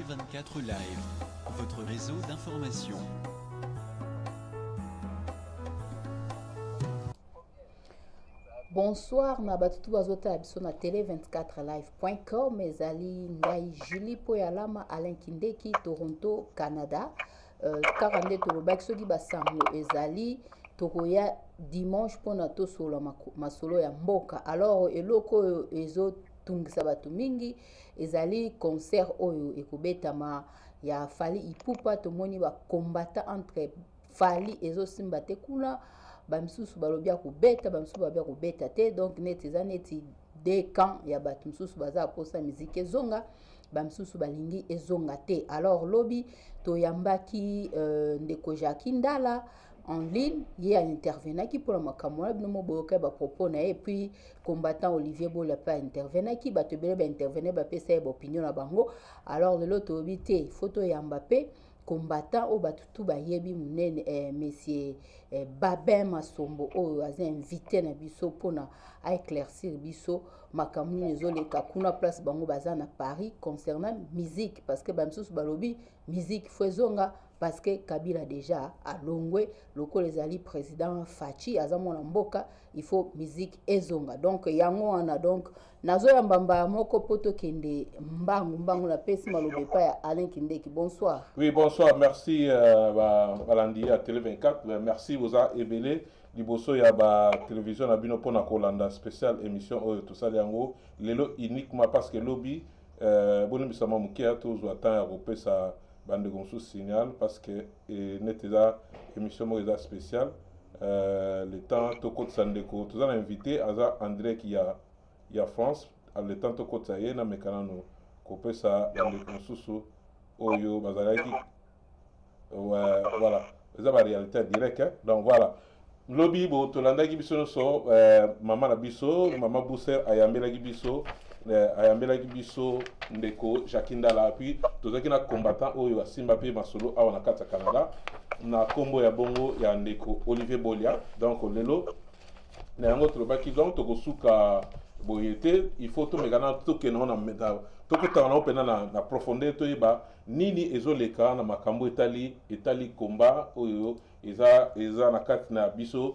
Télé24 Live, votre réseau d'information. Bonsoir, na batutu bazota biso na télé24live.com ezali ngai Julie Poyalama Alain Kindeki Toronto Canada 42 tolobaki soki basango ezali tokoya dimanche pona tosola masolo ya mboka. Alors eloko oyo ezotungisa bato mingi ezali concert oyo ekobetama ya Fally Ipupa. Tomoni ba combattant entre Fally ezosimba te kuna bamisusu balobia kobeta bamisusu babia kobeta te, donc neti eza neti de camp ya bato misusu baza posa musique ezonga bamisusu balingi ezonga te. Alors lobi toyambaki ndeko Jackie Ndala en ligne, ye a intervenaki pour la makambo na bino moboyoka ba propos na ye, puis combattant Olivier Bola pa intervenaki bato bele ba intervenir ba pesa ya opinion na bango. Alors lelo tobi te photo ya Mbappé combattant au batutu bayebi munene monsieur Babin Masombo oyo aza invité na biso pona a éclaircir biso makambo ezoleka kuna place bango baza na Paris concernant musique, parce que bamsusu balobi musique fezonga parce que Kabila déjà a longwe loko les ali président Fachi aza mona mboka, il faut musique ezonga. Donc yango wana donc nazo ya mbamba moko poto kende mbangu la pesi malobe pa ya Alain Kindeki. Bonsoir. Oui, bonsoir, merci Balandi à Télé24, merci vous a ébélé liboso ya ba télévision na bino pona kolanda spécial émission tout ça yango lelo uniquement parce que lobby boni bisama mukia to zo ata ya kopesa bande gonsu signal parce que neteza émission mo spécial le temps to côte sandeko tout ça invité aza André qui ya France le temps to côte ça na mekanano kopesa bande gonsu oyo bazalaki voilà c'est la réalité directe hein? Donc voilà lobby bo tolanda ki biso so mama na biso mama Bousser ayambela ki biso ndeko Jackie Ndala, puis tozaki na combattant oyo asimba pe masolo awa na kata Canada na kombo ya bongo ya ndeko Olivier Bolia. Donc lelo na yango tolobaki donc tokosuka boyete il faut to megana to kena na meda to kota na opena na profondeur to yeba nini ezoleka na makambo etali komba oyo eza na kati na biso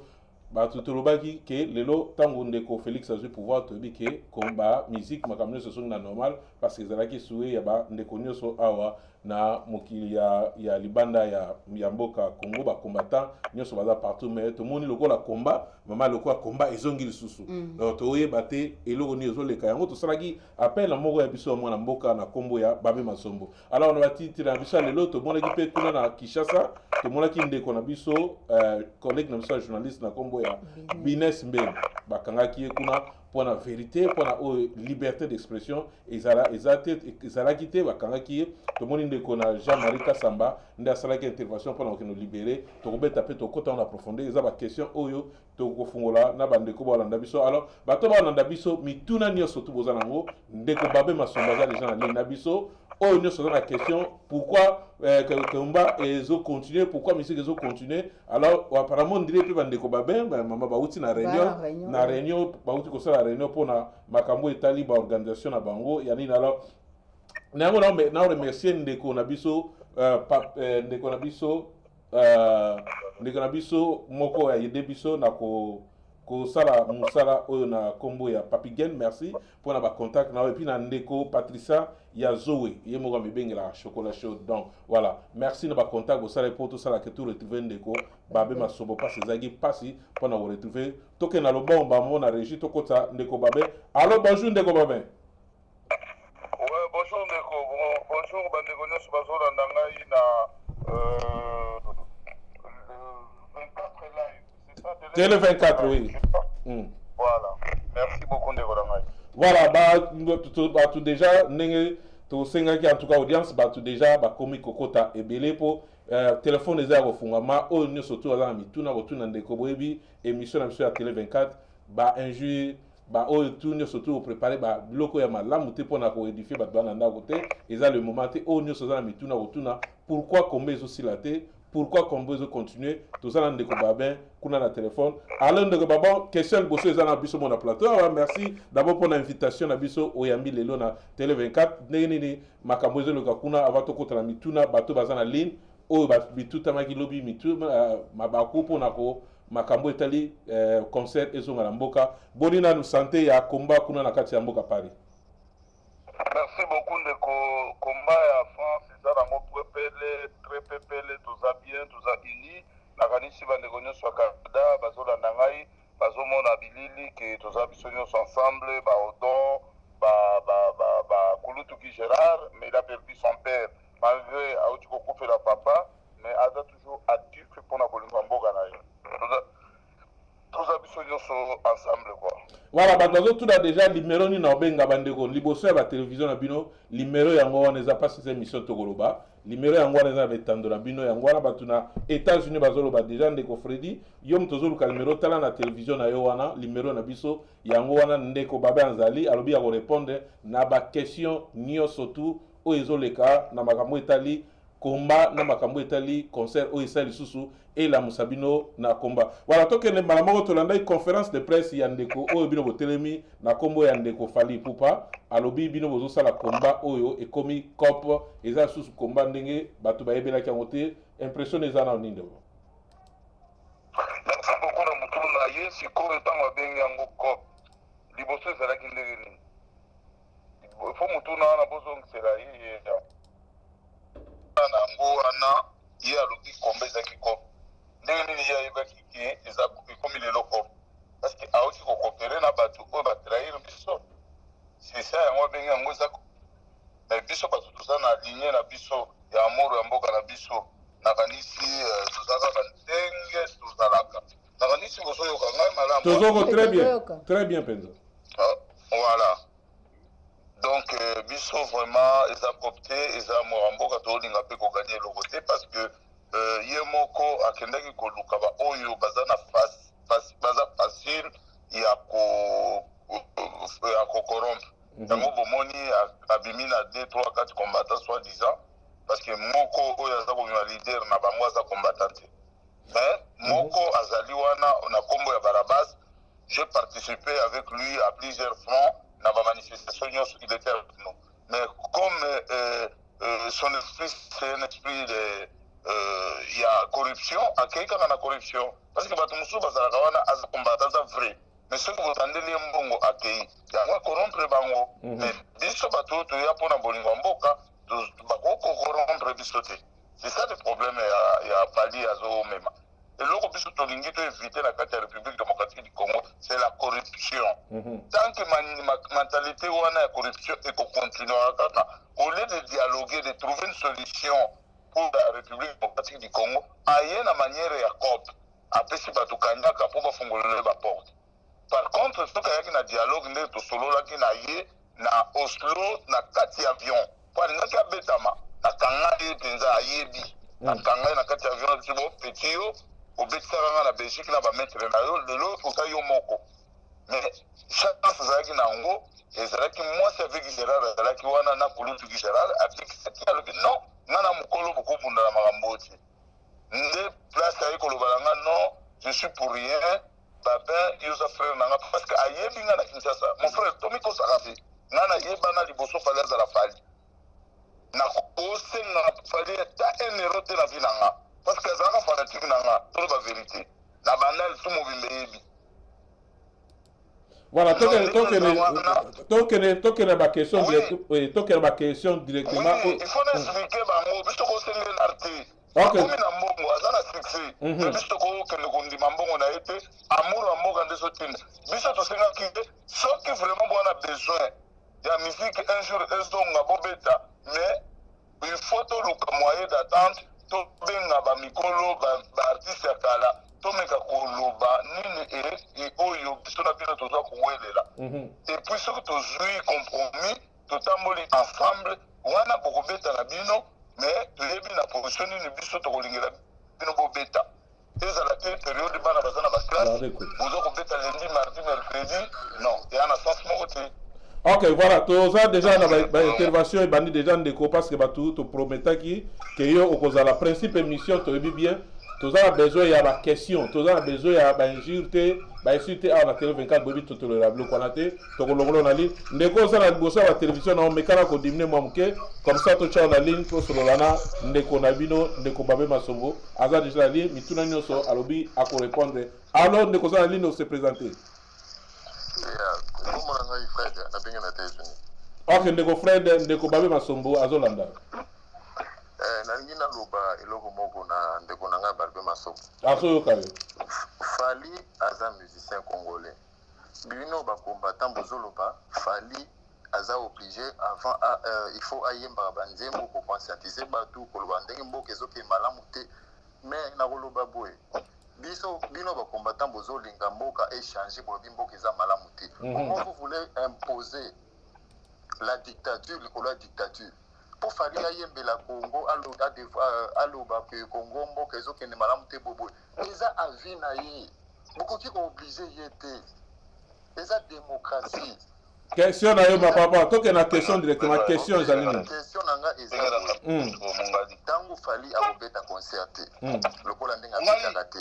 batu tolobaki ke lelo tango ndeko Félix azui pouvoir to bike komba musique makambo nyonso songa normal parce que ezalaki soué ya ba ndeko nyonso awa na mokili ya libanda ya mboka Congo ba combattant nyonso baza partout mais to moni lokola komba mama lokola komba ezongi lisusu donc to yeba te eloko ni ezoleka yango to salaki appel na moko ya biso mwana mboka na kombo ya Babe Masombo. Alors on va titira biso lelo to monaki pe kuna na Kinshasa to monaki ndeko na biso collègue na biso journaliste na kombo ya Bines Mbeng bakangaki kuna pour la vérité pour la liberté d'expression ezalaki te bakangaki to moni ndeko na Jean-Marie Kasamba nda salaki intervention pour nous libérer to kobeta pe to kota na profondeur eza ba question oyo to kofungola na bandeko ba landa biso. Alors bato ba landa biso mituna nyonso to bozana ngo ndeko Babe Masombo za les gens na lina biso oyo nyonso na question pourquoi Komba ezo continuer, pourquoi musique ezo continuer. Alors apparemment on dirait pe bandeko Babe mama bauti na réunion bauti ko sala réunion pour na makambo etali ba organisation na bango yani alors na remercier ndeko na biso ndeko na biso moko ya yede biso na ko sala musala oyo na kombo ya Papigen. Merci pour na ba contact na et puis na ndeko Patricia ya Zoé ye moko mebengela chocolat chaud. Donc voilà, merci na ba contact bo sala pour tout ça que tout retrouver ndeko Babe Masombo pas ezagi pasi pour na retrouver toke na lobomba mo na régie to kota ndeko Babe. Alors bonjour ndeko Babe. Ouais, bonjour ndeko. Bonjour bandeko nyonso bazolanda ngai na 24 live. C'est ça Télé 24 oui. Voilà. Merci beaucoup ndeko ngai. Voilà, tout déjà ndenge to sengaki en tout cas audience tout déjà komi kokota ebele po téléphone eza kofungama oyo nyonso to ala mituna kotuna ndeko boyebi émission na biso ya Télé 24 injure oyo tout nyonso to préparer biloko ya malamu te pona ko édifier bato bana ndako te eza le moment te oyo nyonso za mituna kotuna pourquoi komba ezosila te pourquoi Combo continuer tout ça dans ndeko babin kuna na téléphone alors ndeko babon question bosso eza na biso mon plateau. Merci d'abord pour l'invitation na biso oyambi lelo na télé 24 nini makambo ezoyoka kuna avant tokota na mituna bato baza na ligne oyo bituta maki lobi mituna mabaku mpona ko makambo etali concert ezonga na mboka boni nanu santé ya komba kuna na kati ya mboka Paris. Merci beaucoup ndeko komba ya France eza nango pepele très pepele toza bien toza uni nakanisi bandeko nyonso ya Canada bazolanda ngai bazomona bilili ke toza biso nyonso ensemble baodon Kulutuki Gérard mais il a perdu son père malgré auti kokufela papa mais aza toujours actif mpona bolingo ya mboka na ye toza biso nyonso ensemble quoi. Voilà, bazo tout a déjà numéro ni na obenga bandeko liboso ya ba télévision na bino numéro yango wana eza pas ces émissions tokoloba numéro yango wana eza betando na bino yango wana batuna États-Unis bazoloba déjà ndeko Freddy yo mtozoluka numéro tala na télévision na yo wana numéro na biso yango wana ndeko baba nzali alobi ya ko répondre na ba question nyonso tu o ezoleka na makambo etali komba na makambo etali concert o esali susu et la musabino na komba wala tokene malamoko tolanda conférence de presse ya ndeko oyo bino botelemi na kombo ya ndeko Fally Ipupa alobi bino bozosala komba oyo ekomi cop eza susu komba ndenge bato bayebelaki yango te impression eza na ninde bo merci beaucoup na mutu na ye sikoyo ntango abengi yango cop liboso ezalaki ndenge nini fo mutu na wana bozongisela ye nango wana ye alobi komba ezaki cop ndenge nini ye ayebaki ke eza ekomi lelo cop parce que auti kokopere na bato oyo batrahir biso sisa yango abengi yango eza na biso bato toza na ligne na biso ya amour ya mboka na biso nakanisi tozalaka ndenge tozalaka nakanisi bozoyoka ngai malamu tozoko très bien penza voilà donc biso vraiment eza copte eza amour ya mboka tolinga mpe koganye eloko te parce que ye moko akendaki koluka baoyo baza na baza facile ya kokorompe yango bomoni abimi na 2-3-4 combattants soit disant parce que moko oyo aza komema leader na bango aza combattant te mais moko azali wana na kombo ya Barabas j'ai participé avec lui à plusieurs fronts na bamanifestation nyonso il était avec nous mais comme son esprit c'est un esprit de il y a corruption akei kaka na corruption parce que bato mosusu bazalaka wana aza combattant aza vrai mais soki botandeli ye mbongo akei yango akorompre bango mais biso bato oyo toya mpona bolingo ya mboka bakoki kokorompre biso te c'est ça le problème ya Fally azomema eloko biso tolingi toevite na kati ya République démocratique du Congo c'est la corruption tant que mentalité wana ya corruption ekokontinuera kaka au lieu de dialoguer de trouver une solution pour la République démocratique du Congo aye na manière ya cop apesi bato kanyaka mpo bafungolele baporte par contre soki ayaki na dialogue ndenge tosololaki na ye na Oslo na kati ya avion po alingaki abetama nakanga ye mpenza ayebi nakanga ye na kati ya avion biso bopeti yo obetisaka nga na Belgique na bametre na yo lelo oza yo moko mais chance ezalaki na yango ezalaki mwasi avec Gérard azalaki wana na Kulutuki Gérard abikisaki alobi non nga na mokolo bokobunda na makambo te nde place aye koloba na nga non je suis pour rien babin yoza frère na nga parce que ayebi nga na Kinshasa mon frère tomikosaka te nga nayebana liboso Fally azala Fally nakosenga Fally ata 1 euro te na vi na nga parce que azalaka fanatique na nga tolo bavérité na bandali tu mobimba eyebi voilà tokene ba question directement il faut n'expliquer bango biso tokosengeli na te akomi na mbongo aza na succès mais biso tokokende kondima mbongo na ye te amour ya mboka nde sotinda biso tosengaki te soki vraiment bwana besoin ya musique un jour ezonga bobeta mais il faut toluka moyen d'attente tobenga bamikolo baartiste ya kala tomeka koloba nini oyo biso na bino toza kowelela et puis soki tozwi compromis totamboli ensemble wana bokobeta na bino mais toyebi na position nini biso tokolingela bino bobeta ezala te période bana baza na baklasse boza kobeta lundi mardi mercredi non eya na sens moko te Ok, voilà, tu as déjà l'intervention et bandi déjà ndeko parce que tu te promettais que yo okozala principe émission tu dis bien, tu as besoin il y a ma question, tu as besoin il y a ba injure ba insulte à la télé 24 bobi to le rablo konate to kolongolo na ligne ndeko za na bosa la télévision na mekana ko diminuer mwamuke comme ça to cha na ligne to sololana ndeko na bino ndeko babe masongo aza déjà la ligne mituna nyoso alobi ako répondre alors ndeko za na ligne on se présenter. Ok, ndeko Fred ndeko babe masombo azolanda. Nalingi naloba eloko moko na ndeko nanga Balbe Masombo. Azoyoka yo. Fally aza musicien congolais. Bino ba combattant bozoloba Fally aza obligé avant il faut ayemba banzembo pour conscientiser batu koloba ndenge mboka ezoke malamu te mais na koloba boye. Biso bino ba combattant bozolinga mboka échanger pour mboka eza malamu te. Comment vous voulez imposer la dictature, la dictature? Pour Fally ayembe la Congo aloba que Congo mboka ezoke ne malamu te bobo. Eza avis na ye. Beaucoup qui sont obligés y était. Eza démocratie. Question na yo papa, to que na question directement question ezalini. Question nanga eza. Tango Fally abobeta concerté. Lokola ndenga abeta te.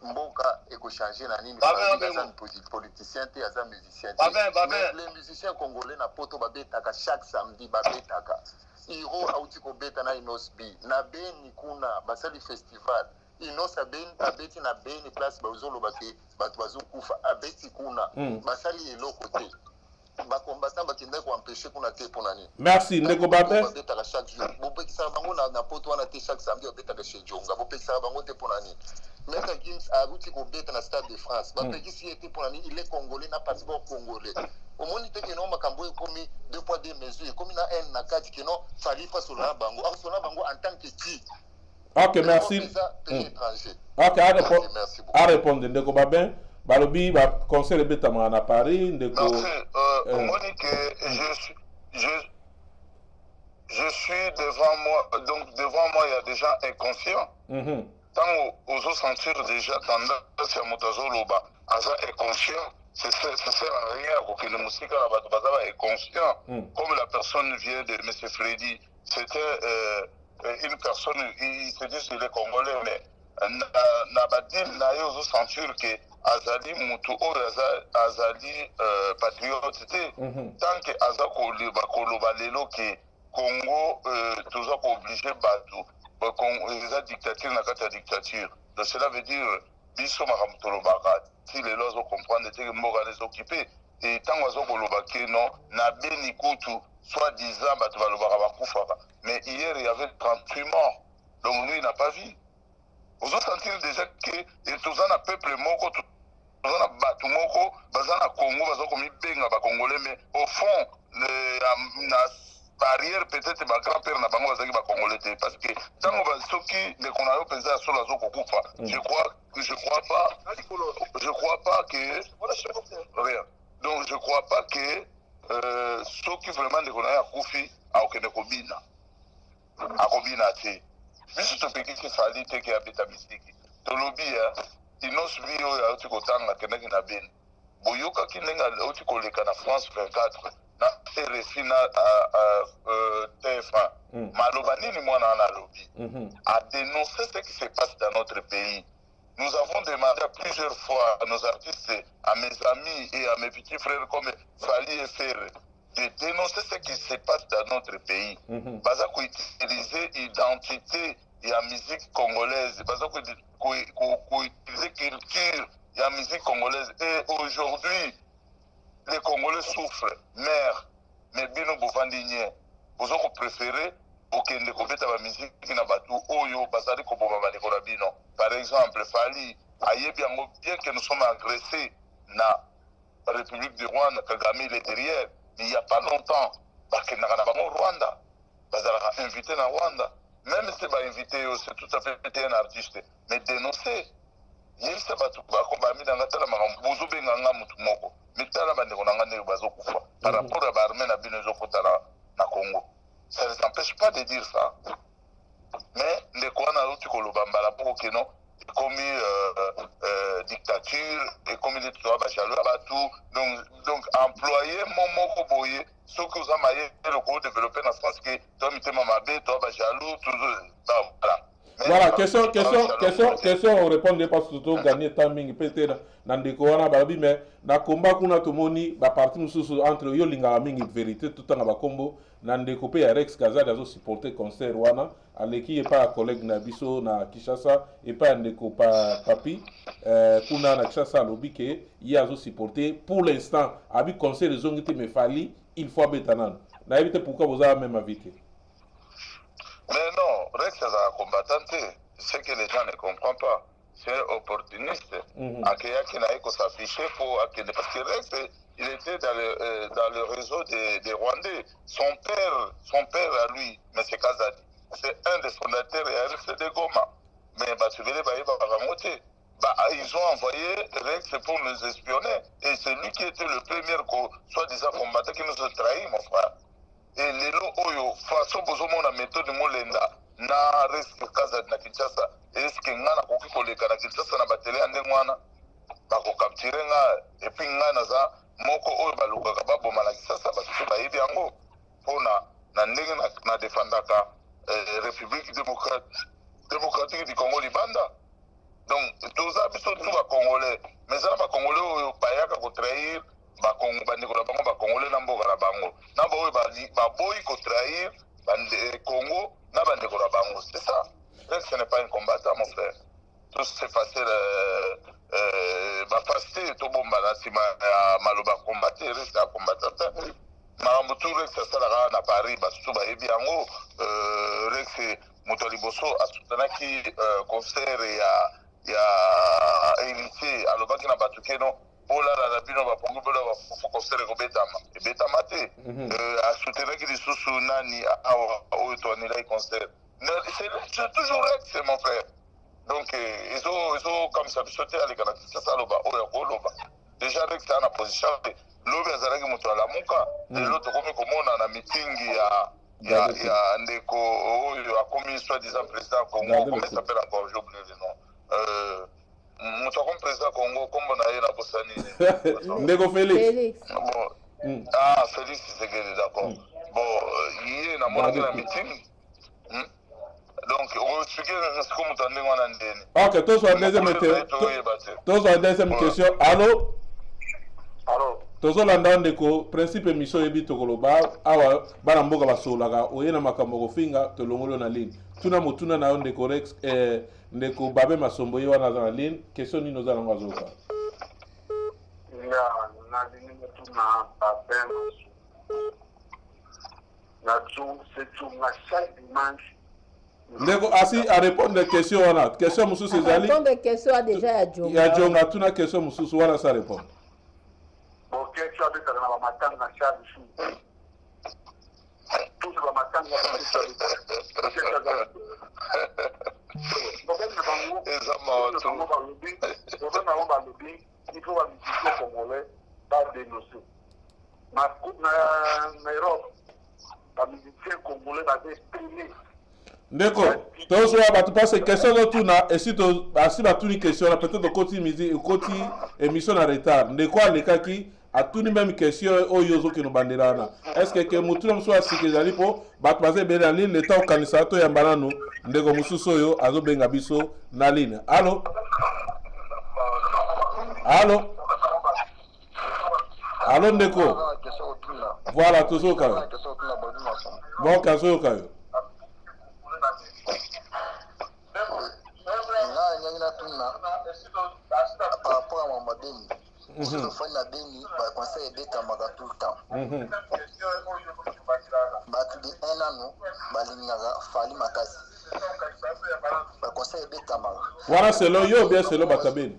Mboka eko changer na nini Fally politicien te aza musicien te. Mais les musiciens congolais na poto babetaka chaque samedi babetaka. Iro auti ko beta na Inosbi na Beni kuna basali festival. Inos abeti na Beni place bazoloba ke batu bazokufa abeti kuna basali eloko te. Ba combattant bakinde ko empêcher kuna te ponani. Merci ndeko babe. Babetaka chaque jour. Bopekisa bango na poto wana te chaque samedi babetaka chez Jonga. Bopekisa bango te ponani. Maître Gims a outi ko beta na Stade de France. Bapekisi ete ponani il est congolais na passeport congolais. Au moins te que non makambo ekomi 2 poids 2 mesures ekomi na un na kati que non Fally fa solana bango en tant que qui. Ok, merci. Ok, à répondre ndeko babe. Balobi ba conseil beta na Paris ndeko. On dit que je suis devant moi, donc devant moi il y a des gens inconscients. Tant aux sentir déjà tendance à motazo loba, asa inconscient, c'est sert à rien que le musique là bas est conscient. Comme la personne vient de M. Freddy, c'était une personne, il se dit qu'il est congolais, mais na badil na yo aux sentir que azali mutu oyo azali patriote te tant que aza koloba lelo ke Congo toza ko obligé batu eza dictature na kati ya dictature. Donc cela veut dire biso makambo tolobaka ti lelo azo comprendre te mboka na ezokipe et ntango azo koloba ke non na Beni kutu soi-disant bato balobaka bakufaka mais hier il y avait 38 morts donc lui il n'a pas vu. Vous sentir déjà que tous un peuple moko tous un bateau moko bazana Congo bazo komi benga ba congolais mais au fond na barrière peut-être ba grand-père na bango bazaki ba congolais parce que tango ba soki de konayo penza sur la zoko kufa je crois pas que rien donc je crois pas que soki vraiment de konayo kufi akende kobina akobina te biso topekisi Fally te ke abeta misiki tolobi Inos bi oyo auti kotanga akendaki na Beni boyokaki ndenge auti koleka na France 24 na RFI na TF1 maloba nini mwana wana alobi a dénoncer ce qui se passe dans notre pays. Nous avons demandé plusieurs fois à nos artistes, à mes amis et à mes petits frères comme Fally et Ferre de dénoncer ce qui se passe dans notre pays. Baza ko utiliser identité et la musique congolaise, baza ko utiliser culture et la musique congolaise. Et aujourd'hui, les Congolais souffrent, mère, mais bino bovandigne. Vous avez préféré okende kobeta ba musique na batu oyo bazali ko bomba bandeko na bino. Par exemple, Fally ayebi yango bien que nous sommes agressés na République du Rwanda, Kagame il est derrière. Il n'y a pas longtemps, Rwanda, ils invité na Rwanda. Même si c'est invité, c'est tout à fait un artiste. Mais dénoncer, il y a par rapport à l'armée na Congo. Ça ne s'empêche pas de dire ça. Mais les Kouana, comme dictature et comme il est tout à tout donc employé mon boye ce que vous avez le gros développé dans France que toi tu m'as bé toi jaloux toujours voilà. Voilà, question, on répond pas surtout gagner timing peut-être dans des corona babi mais na combat kuna tomoni ba parti mususu entre yo linga mingi vérité tout en ba combo na ndeko ya Rex Kaza dazo supporter concert wana aleki et pas collègue na biso na Kinshasa et pas ndeko pa papi kuna na Kinshasa lobi ke yazo supporter pour l'instant abi concert les ongité me fali il faut betanan na éviter pourquoi vous avez même invité. Mais non, Rex est un combattant, ce que les gens ne comprennent pas, c'est opportuniste. Akeya qui n'a pas s'afficher pour parce que Rex, il était dans le réseau des Rwandais. Son père à lui, M. Kazadi, c'est un des fondateurs et RFC de Goma. Mais ils ont envoyé Rex pour nous espionner. Et c'est lui qui était le premier, soi-disant combattant, qui nous a trahis, mon frère. Et les lots oyo façon besoin na méthode molenda na risque kaza na Kinshasa est-ce que ngana koki koleka na Kinshasa na batele ande ngwana ba ko capturer nga et puis ngana za moko oyo baluka ba boma na Kinshasa ba su ba yibi yango pona na ndenge na defendaka République démocratique du Congo libanda donc tous ça biso tout ba congolais mais ça ba congolais oyo bayaka ko trahir Bakongo bandeko na bango bakongole na mboka na bango na boy baboyi ko trahir bande Congo na bandeko na bango c'est ça. Ce n'est pas un combattant mon frère. Tout c'est facile ba fasté to bomba na sima maloba combattre reste à combattant marambo tout reste ça la na Paris ba tout ba yebi yango reste motoliboso asutanaki concert ya héritier alobaki na batukeno Ola la bino ba pongo bola ba fo concert ko betama e betama te a soutenir que les sous nani o to ni la concert c'est toujours Rex mon frère donc ils ont comme ça sauter à l'écran ça ça loba o ya ko loba déjà Rex est en position lobe azalaki moto ala muka l'autre comme komona na meeting ya ndeko oyo akomi soi-disant président Congo comment ça s'appelle encore j'ai oublié le nom moto comme président Congo comme na yena bosani Ndeko Félix. Bon. Ah Félix c'est d'accord. Bon hier na mon meeting donc on explique ce que vous entendez en andene. OK, toi soit deuxième question. Allô? Allô. Tozo landa ndeko principe émission yebi tokoloba awa bana mboka basolaka oyena makambo kofinga tolongolo na ligne. Tuna motuna na ndeko Rex ndeko babe masombo ye wana na ligne question nino za nango azoka. Ya na ligne tuna babe na tout c'est tout na chaque dimanche. Ndeko asi a répondre question wana. Question mususu ezali. Répondre question a déjà ya Jonga. Ya Jonga tuna question mususu wana sa répondre. Ok, tu as dit que la matanga na chaque jour. Tout la matanga na chaque jour. Il faut un congolais pas dénoncer. Ma coupe na Europe, la musicien congolais va exprimer. Ndeko, tozo ya batu passe question de tuna et si to asi batuni question la peut-être côté midi côté émission en retard. Ndeko alekaki atuni même question oyo zo kino banderana. Est-ce que mutu mso asikizali po batu baze bela ligne le temps kanisa to ya mbananu ndeko mususu oyo azo benga biso na ligne. Allô? Allô? Allô ndeko? Voilà tozo ka. Bon kazo ka. Par rapport à mon Beni, si le fond de Beni, le conseil est bétamaka tout le temps. Batu de un an, balingaga fali makasi. Le conseil est bétamaka. Voilà selon yo bien selon Batabeni.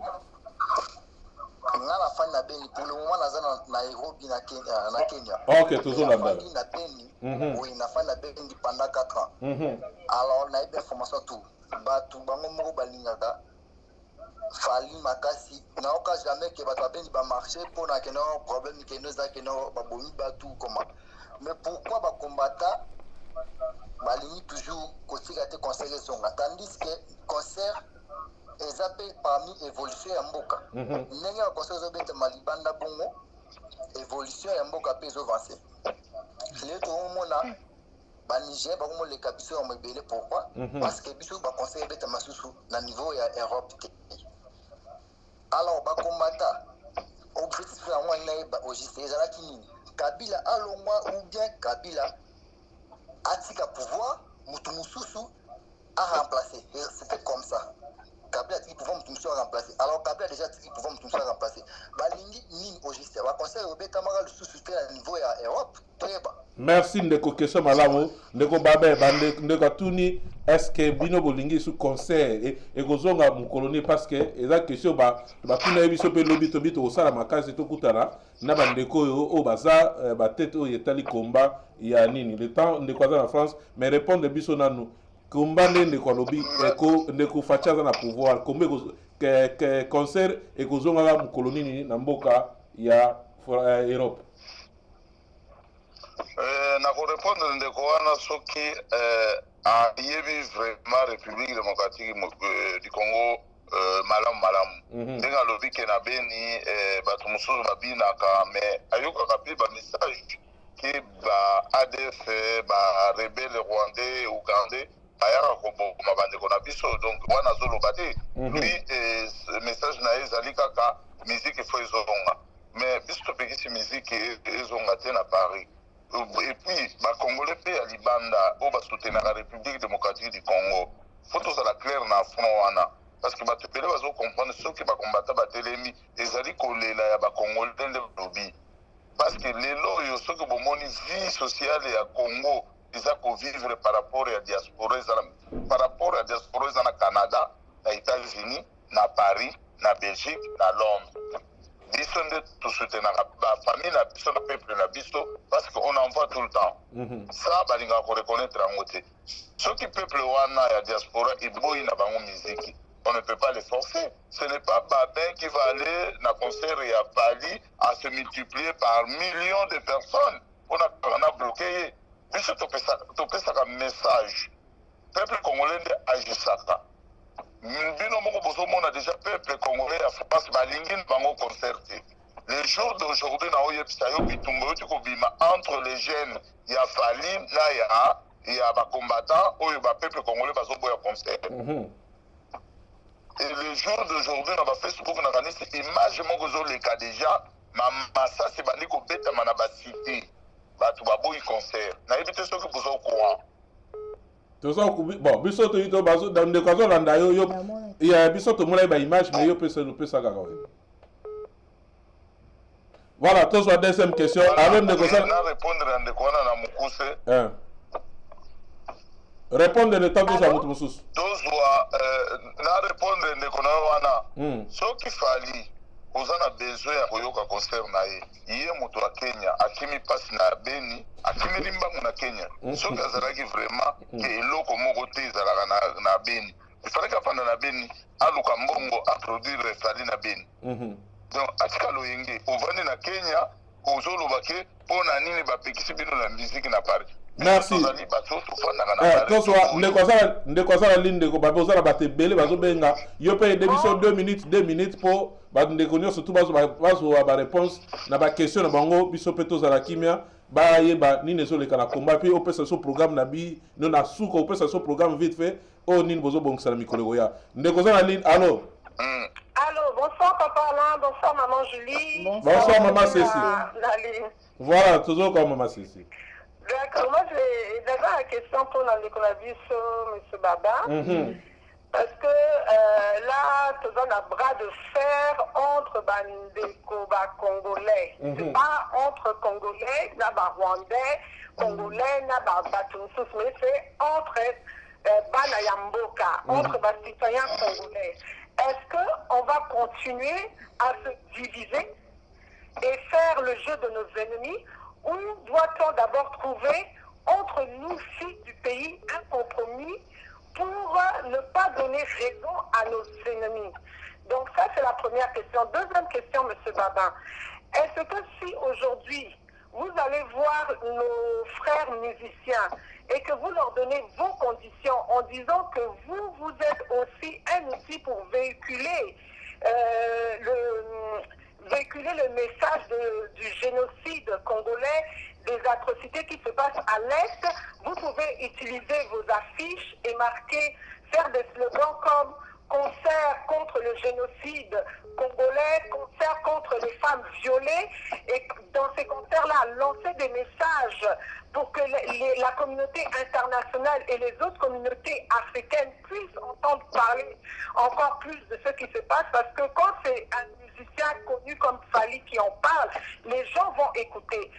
La fin de Beni, pour le moment, dans Nairobi, na Kenya. Ok, toujours là-bas. La Beni, oui, la fin de Beni pendant 4 ans. Alors, on a eu des formations tout. Batu bango moko balingaga fali makasi na oka jamais que batu beni ba marché pour na keno problème keno za keno ba bomi batu comment mais pourquoi ba combattant balingi toujours kotika te concert zonga tandis que concert eza mpe parmi évolution ya mboka ndenge bakonse ezobetama libanda bongo évolution ya mboka mpe ezovance lelo tokomona baniger bakomoleka biso ya mebele pourquoi parce que biso bakonseil ebetama susu na niveau ya europe te alors bakombata objectif yango nayeba ogiste ezalaki nini kabila alongwa ou bien kabila atika pouvoir mutu mosusu a remplacé c'était comme ça kabila atiki pouvoir mutu mosusu a remplacé alors kabila déjà atiki pouvoir mutu mosusu a remplacé balingi nini ogiste baconseil obetamaka lisusu te na niveau ya europe toyeba. Merci ndeko question malamu ndeko babe ndeko atuni est-ce que bino bolingi sous conseil et kozonga mu colonie parce que eza question ba tuna biso pe lobi to bito osala makasi to kutana na bandeko yo o baza ba tête o yetali komba ya nini le temps ndeko aza na France mais répondre biso nanu komba ndeko lobi ko ndeko fachaza na pouvoir kombe que concert et kozonga mu colonie na mboka ya Europe. nakorépondre ndeko wana soki ayebi vraiment république démocratique du congo malamu ndenge alobi ke na beni bato mosusu babinaka mais ayokaka mpe bamessage ke ba-adf barebele rwandais ugandais bayaka koboma bandeko na biso donc wana azoloba te lui message na ye ezali kaka musique efo ezonga mais biso topekisi musique ezonga te na Paris. Et puis, les Congolais payent à Libanda, ou la République démocratique du Congo. Il faut tout ça clair dans le front. Parce que les Congolais vont comprendre ceux qui vont combattre les ennemis, et ils vont coller les Congolais dans le lobby. Parce que les lois, ceux qui vont vie sociale et à Congo, ils vont vivre par rapport à la diaspora. Par rapport à la diaspora, dans le Canada, aux États-Unis, dans Paris, dans Belgique, dans Londres. Biso nde tosutenaka bafamille na biso na peuple na biso parce qu'on en voit tout le temps ça balingaka koreconnaitre yango te soki peuple wana ya diaspora eboyi na bango miziki on ne peut pas les forcer ce n'est pas Babin qui va aller na concert ya Bali à se multiplier par millions de personnes on a bloqué ye biso topesaka message peuple congolais nde agisaka bino moko bozomona déjà peuple congolais ya France balingi bango concerté les jours d'aujourd'hui na oyebisa yo bitumba yoti kobima entre les jeunes ya Fali na ya bacombattants oyo bapeuple congolais bazoboya concert et les jours d'aujourd'hui na bafacebook na kanisi image moko ezoleka déjà masasi bandi kobetama na basité bato baboyi concert nayebi te soki bozokoa bon biso to ito bazo de kwazo landa yo ya biso to mona ba image mais yo pesa kaka voilà to so deuxième question alors de quoi ça na répondre de quoi na mukuse répondre le temps que ça mutu mususu tozwa na répondre de kona wana soki fali ozana besoin ya koyoka concert na ye moto wa Kenya akimi pasi na Beni akimi limbangu na Kenya soki azalaki vraiment ke eloko moko te ezalaka na Beni ifalaki apanda na Beni aluka mbongo aproduire fali na Beni donc atika loyenge ovandi na Kenya ozoloba ke mpo na nini bapekisi bino na musique na Paris. Merci. Ndeko azala linde ndeko babe ozala bato ebele bazobenga yo mpe ede biso 2 minutes mpo bandeko nyonso tu bazwa baréponse na baquestion na bango biso mpe tozala kimia bayeba nini ezoleka na komba mpe opesa so programme na bino na suka opesa so programme vite fait oyo nini bozobongisa na mikolo ya ndeko ozala linde allo. Allô, bonsoir Papa Alain, bonsoir Maman Julie. Bonsoir Maman Cécile. Voilà, toujours comme Maman Cécile. D'accord, moi j'ai d'abord la question pour Nandekolabiso, M. Baba. Parce que là, tu as un bras de fer entre Bandeko Congolais. C'est pas entre Congolais, Rwandais, Congolais, Batunsus, mais c'est entre Banayamboka, entre citoyens congolais. Est-ce qu'on va continuer à se diviser et faire le jeu de nos ennemis, ou doit-on d'abord trouver entre nous, filles du pays, un compromis pour ne pas donner raison à nos ennemis? Donc ça, c'est la première question. Deuxième question, M. Babin. Est-ce que si aujourd'hui, vous allez voir nos frères musiciens et que vous leur donnez vos conditions en disant que vous êtes aussi un outil pour véhiculer le message du génocide congolais, des atrocités qui se passent à l'Est, vous pouvez utiliser vos affiches et faire des slogans comme concert contre le génocide congolais, concert contre les femmes violées, et dans ces concerts-là, lancer des messages pour que la communauté internationale et les autres communautés africaines puissent entendre parler encore plus de ce qui se passe, parce que quand c'est un musicien connu comme Fally qui en parle, les gens vont écouter.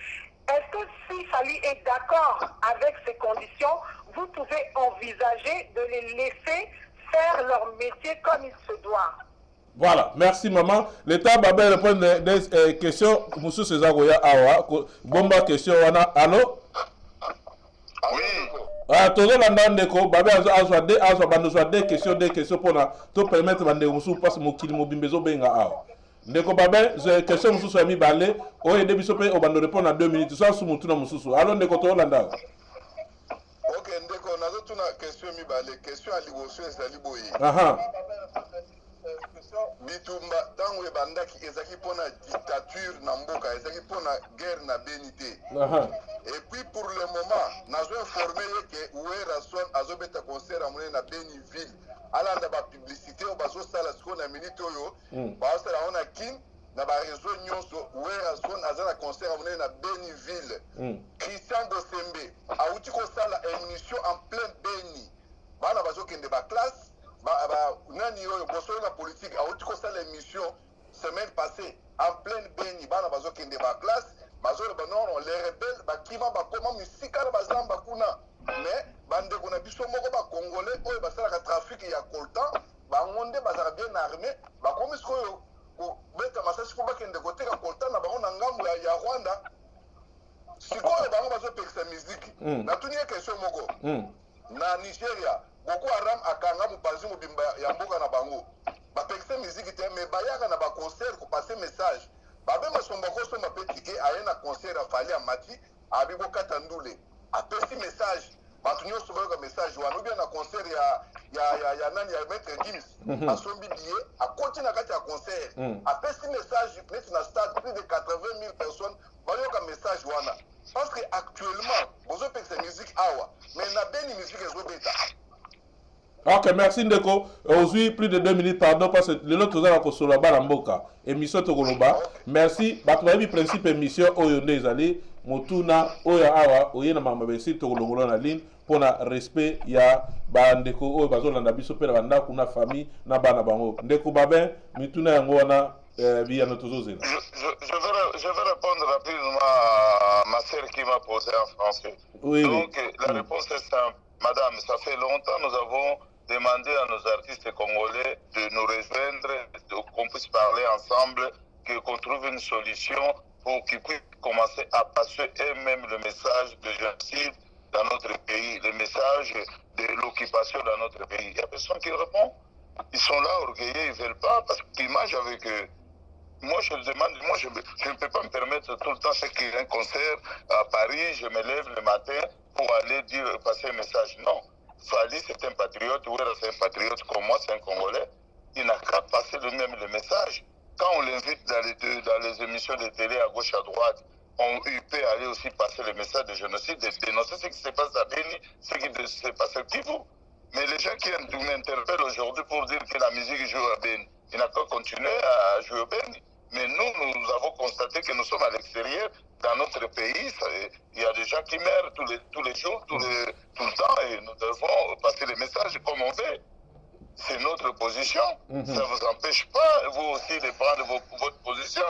Est-ce que si Fally est d'accord avec ces conditions, vous pouvez envisager de les laisser faire leur métier comme il se doit? Voilà, merci maman. L'État va bien répondre des questions. Monsieur César Goya Awa, bomba question wana. Allô? Oui. Ah, tout le monde ndeko, babé azwa des questions pour na to permettre bande musu passe mo kili mo bimbezo benga awa. Ndeko babé, j'ai question musu ami balé, o yede biso pe o bando répondre en 2 minutes. Ça sous mutuna musu. Allô ndeko to landa. Ok, ndeko nazo tuna question mi balé, question à liboso ezali boye. Aha. Bitumba tango ebandaki ezaki pona dictature na mboka, ezaki pona guerre na benité. Et puis pour le moment, nazo informé que Ouera Son azobeta concert amone na Beniville. Alanda ba publicité o bazo sala siko na minute oyo, ba sala ona kin na ba réseau nyonso Ouera Son azana concert amone na Beniville. Christian Gosembe auti ko sala émission en plein Beni. Bana bazo kende ba classe nani oyo bosolo na politique auti ko sala émission semaine passée en pleine Beni. Bana bazo kende ba classe bazolo banono les rebelles bakima bakoma misika na bazamba kuna, mais bande kuna biso moko ba congolais oyo basala ka trafic ya coltan bangonde bazala bien armé bakomi sikoyo beta masasi po bakende koteka coltan na bango na ngambo ya Rwanda. Sikoyo bango bazopekisa miziki na tunie question moko na Nigeria Boko Haram akanga mupanzi mobimba ya mboka na bango bapekisa miziki te, mais bayaka na ba concert ko passer message babe masomba ko somba petike ayena concert a Fally Amati abibo katandule apesi message batu nyonso bayoka message wana bien na concert ya nani ya Maître Gims asombi billet akoti na kati ya concert apesi message net na stade plus de 80 000 personnes bayoka message wana, parce que actuellement bozo pekisa musique awa mais na beni musique ezobeta. Ok, merci Ndeko. Aujourd'hui, plus de 2 minutes, pardon, parce que l'autre chose à Kosola Baramboka, émission Togoloba. Merci. Batouabi principe émission Oyonde Ezali, Motuna, Oya Awa, Oyena Mamabesi, Togolongola na ligne, pour na respect ya Bandeko, Oyo Bazola na biso pela banda kuna famille na bana bango. Ndeko Babin, Mituna Yangoana, via notre zone. Je vais répondre rapidement à ma sœur qui m'a posé en français. Oui, donc, la réponse est simple. Madame, ça fait longtemps nous avons demandé à nos artistes congolais de nous rejoindre, qu'on puisse parler ensemble, qu'on trouve une solution pour qu'ils puissent commencer à passer eux-mêmes le message de génocide dans notre pays, le message de l'occupation dans notre pays. Il n'y a personne qui répond. Ils sont là orgueilleux, ils ne veulent pas, parce qu'image avec eux. Moi, je le demande, je ne peux pas me permettre tout le temps, c'est qu'il y a un concert à Paris, je me lève le matin pour aller passer un message. Non. Fally, c'est un patriote, Ouera, c'est un patriote comme moi, c'est un Congolais. Il n'a qu'à passer le message. Quand on l'invite dans les émissions de télé à gauche, à droite, il peut aller aussi passer le message de génocide, de dénoncer ce qui se passe à Beni, ce qui se passe à Kivu. Mais les gens qui m'interpellent aujourd'hui pour dire que la musique joue à Beni, il n'a qu'à continuer à jouer au Beni. Mais nous avons constaté que nous sommes à l'extérieur, dans notre pays, il y a des gens qui meurent tous les jours, tout le temps, et nous devons passer les messages comme on veut. C'est notre position. Ça ne vous empêche pas, vous aussi, de prendre votre position.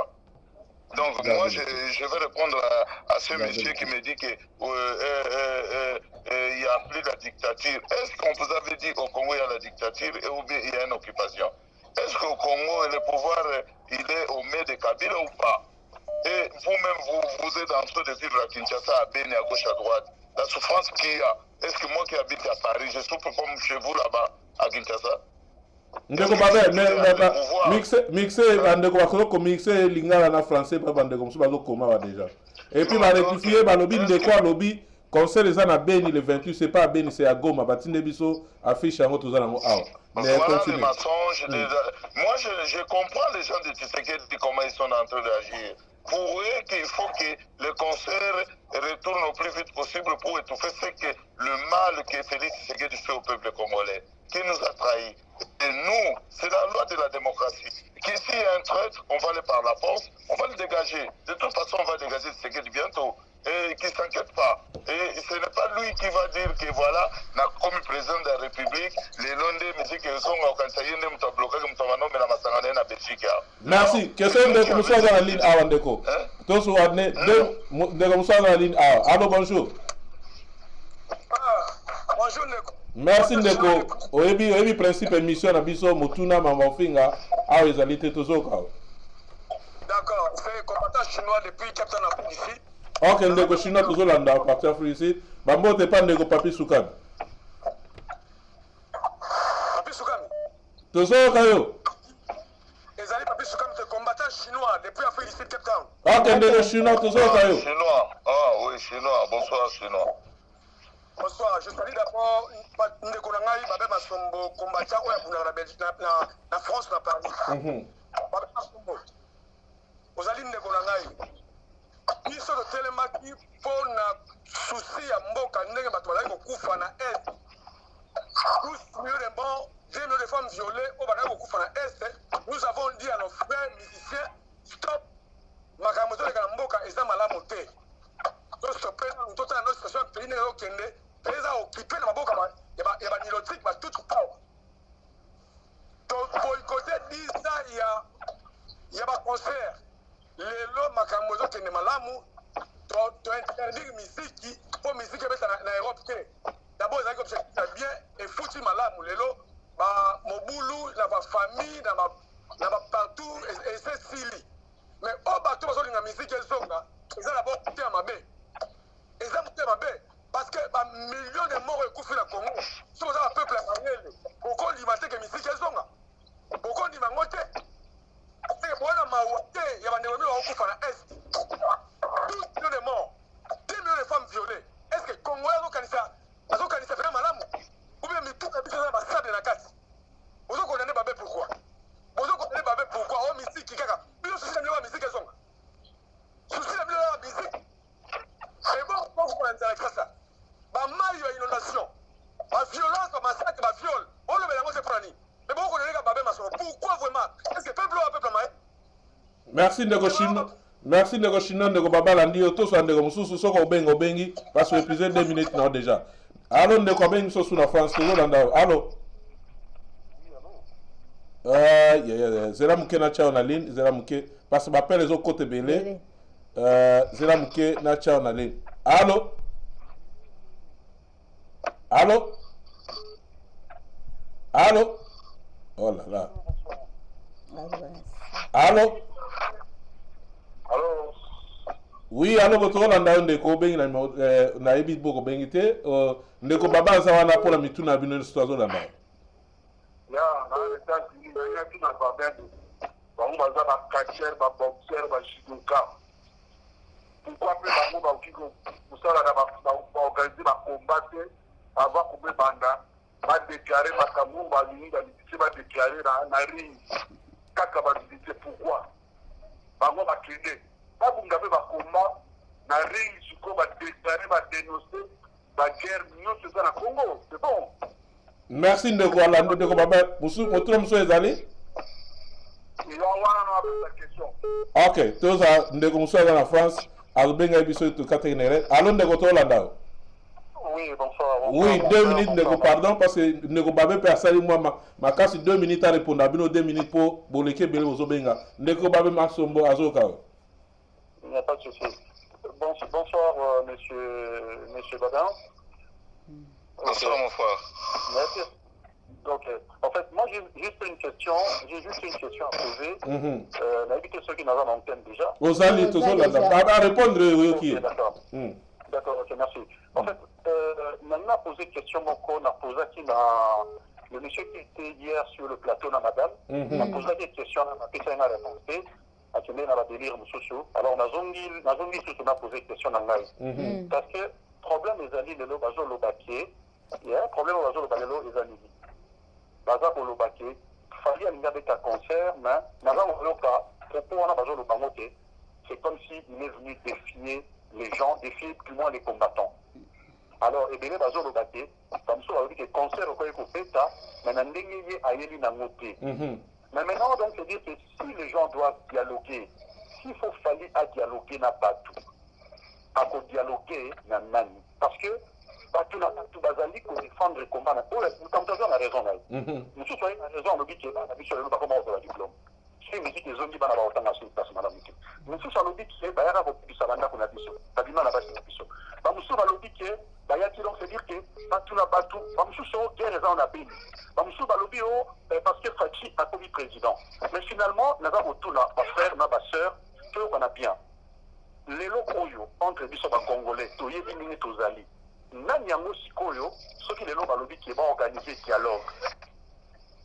Donc moi, je vais répondre à ce monsieur qui me dit que il n'y a plus la dictature. Est-ce qu'on vous avait dit au Congo il y a la dictature ou bien il y a une occupation? Est-ce qu'au Congo, le pouvoir, il est au mains de Kabila ou pas? Et vous-même, vous êtes en train de vivre à Kinshasa, à Beni, à gauche, à droite. La souffrance qu'il y a, est-ce que moi qui habite à Paris, je souffre comme chez vous là-bas, à Kinshasa? Ndeko Babin, mixer, bandeko bakolo ko mixer lingala na français pa bandeko musu bazo koma wa déjà. Et puis va rectifier ba lobby de quoi lobby concert les ana Beni le 28 c'est pas à Beni c'est à Goma batinde biso affiche yango tozana ngo awa. Mais voilà les mensonges. Moi je comprends les gens de Tshisekedi comment ils sont en train d'agir. Pour eux qu'il faut que le concert retourne au plus vite possible pour étouffer ce que le mal que Félix Tshisekedi fait au peuple congolais, qui nous a trahis. Et nous, c'est la loi de la démocratie. Qu'ici il y a un traître, on va aller par la force, on va le dégager. De toute façon, on va dégager Tshisekedi bientôt. Et qu'il ne s'inquiète pas. Et ce n'est pas lui qui va dire que voilà, comme président de la République, les Londres me disent qu'ils sont en Kansayende, ils ont bloqué, ils ont nommé la Massangane en Belgique. Merci. Question de Moussa dans la ligne A, Wandeko. Tous ou adne, de Moussa dans la ligne A. Allô, bonjour. Bonjour, Neko. Merci, Ndeko. Oyebi principe émission na biso Mutuna Mamofinga, a ezalité tozoka. D'accord, c'est combattant chinois depuis Captain Afrique ici. Ok, Ndeko chinois tozolanda à partir Afrique ici. Bambo te pas Ndeko Papi Soukane. Papi Soukane. Tozoka yo. Ezali Papi Soukane, c'est combattant chinois depuis Afrique ici, Cape Town. Ok, Ndeko chinois tozoka yo. Chinois, ah oui, chinois, bonsoir chinois. Bonsoir, je salue d'abord Ndeko Nangai, Babé Masombo, combattant na France, na Paris. Babé Masombo. Ozali Ndeko Nangai. Biso de telemaki pour na souci ya mboka ndenge bato bazali kokufa na est. 12 millions de morts, 10 millions de femmes violées au bazali kokufa na est. Nous avons dit à nos frères musiciens stop. Makambo ezoleka na mboka eza malamu te. Stopper nous tota na notre situation pays ndenge okende, pays eza occupé na maboka ya ba nilotique ba tout power. Donc boycotter disa ya ba concert. Lelo makambo ezokende malamu to interdire misiki po misiki ebeta na Europe te. D'abord ezalaki objectif na bien efuti malamu lelo ba mobulu na ba famille na ba partout esesili. Mais o bato bazolinga misiki ezonga eza d'abord te ya mabe. Eza te ya mabe parce que ba millions de morts ekufi na Congo. So oza ba peuple ya mayele. Boko ndima te ke misiki ezonga. Boko ndima ngo te. Voilà ma ouate, il y a des gens qui sont à l'Est. 12 millions de morts, 10 millions de femmes violées. Est-ce que les Congolais ont fait malamu? Ou bien tout le monde a fait la casse? Vous connaissez pas pourquoi? Vous connaissez pas pourquoi? Oh, musique, qui caca. Puis le système de la musique est zonga. Le système de la musique. Et bon, vous connaissez ça. Ma maille à inondation, ma violence, ma massacre, ma viol. On le met dans votre prani. Mais bon, vous connaissez pas pourquoi vraiment? Est-ce que peuple a peuple maï? Merci Ndeko Chino. Merci Ndeko Chino, Ndeko Babala Ndio, tous en Ndeko Moussou, Soko Bengi, parce que l'épisode 2 minutes non déjà. Allô Ndeko Bengi, Sosou na France, toujours dans allô? Zera Mouké na tchao na ligne, Zera Mouké, parce que m'appelle les autres côtés belé. Zera Mouké na tchao na ligne. Allô? Allô? Allô? Oh là là. Allô? Allô? Oui, allô, votre rôle en Ndeko Bengi na ebit boko bengi te. Ndeko Baba Zawana pour la mituna bino histoire là. Ya, na États-Unis, il y a tout dans le babel. On va dire la catcheur, la boxeur, la judoka. Pourquoi plus la mot Kiko? Pour ça, on va organiser la combat avant qu'on me banda. Va déclarer ma camou, va l'unir, va déclarer la ring. Kaka va dire pourquoi? On va crier. Pas pour nous va combat. La ring, je va déclarer, va dénoncer la guerre. Nous, c'est ça, la Congo. C'est bon. Merci Ndeko Alando Ndeko Baba. Votre monsieur est allé? Il va avoir la question. Ok, tous à Ndeko Moussa dans la France. Albenga Bisso de Catherine. Allô Ndeko Tolanda. Oui, bonsoir. Oui, 2 minutes Ndeko, pardon, parce que Ndeko Baba peut assailler moi ma casse 2 minutes à répondre. Abino 2 minutes pour Boleke Bele Ozobenga. Ndeko Baba Maxombo Azoka. Il n'y a pas de souci. Bonsoir, monsieur Badin. Bonsoir, mon frère. Merci. Donc, en fait, moi, j'ai juste une question à poser. N'invitez ceux qui n'ont pas l'antenne déjà. Vous allez tous à répondre, oui, ok. D'accord. D'accord, ok, merci. En fait, maintenant, poser une question, on a posé qui le monsieur qui était hier sur le plateau, madame, on a posé des questions, on a fait une réponse. akende na badélire mosusu. Alors nazongi susu na poser question na ngai parce que problème ezali lelo bazoloba ke problème bazoloba lelo ezali baza koloba ke fali alingi abeta concert mais naza koyoka propos wana bazoloba ngo ke c'est comme si il est venu défier les gens, défier plus loin les combattants. Alors ebele bazoloba ke bamosusu balobi ke concert okoki kofeta mais na ndenge ye ayeli nango te. Mais maintenant, donc, c'est dire que si les gens doivent dialoguer, s'il faut falloir à dialoguer na Batou, à dialoguer na Nani, parce que Batou na Batou Bazali pour défendre le combat, comme tu as raison, nous tous avons raison, on dit que la mission de nous pas comment on a diplôme. Si me dit que les hommes qui vont avoir autant de place, madame, nous tous allons dire que Bayara va plus savanda qu'on a dit ça, Tabima n'a pas dit ça. Bamousou va le dire que Bayaki donc c'est dire que Batou na Batou, Bamousou sont guerre raison on a béni. Bamousou va le dire parce que Fachi a commis président. Mais finalement, nous avons tout là, ma frère, ma soeur, tout qu'on a bien. Les locaux entre les bisous congolais, tout y est diminué tous ali. Nanyango sikoyo, ceux qui les locaux va le dire qui va organiser dialogue.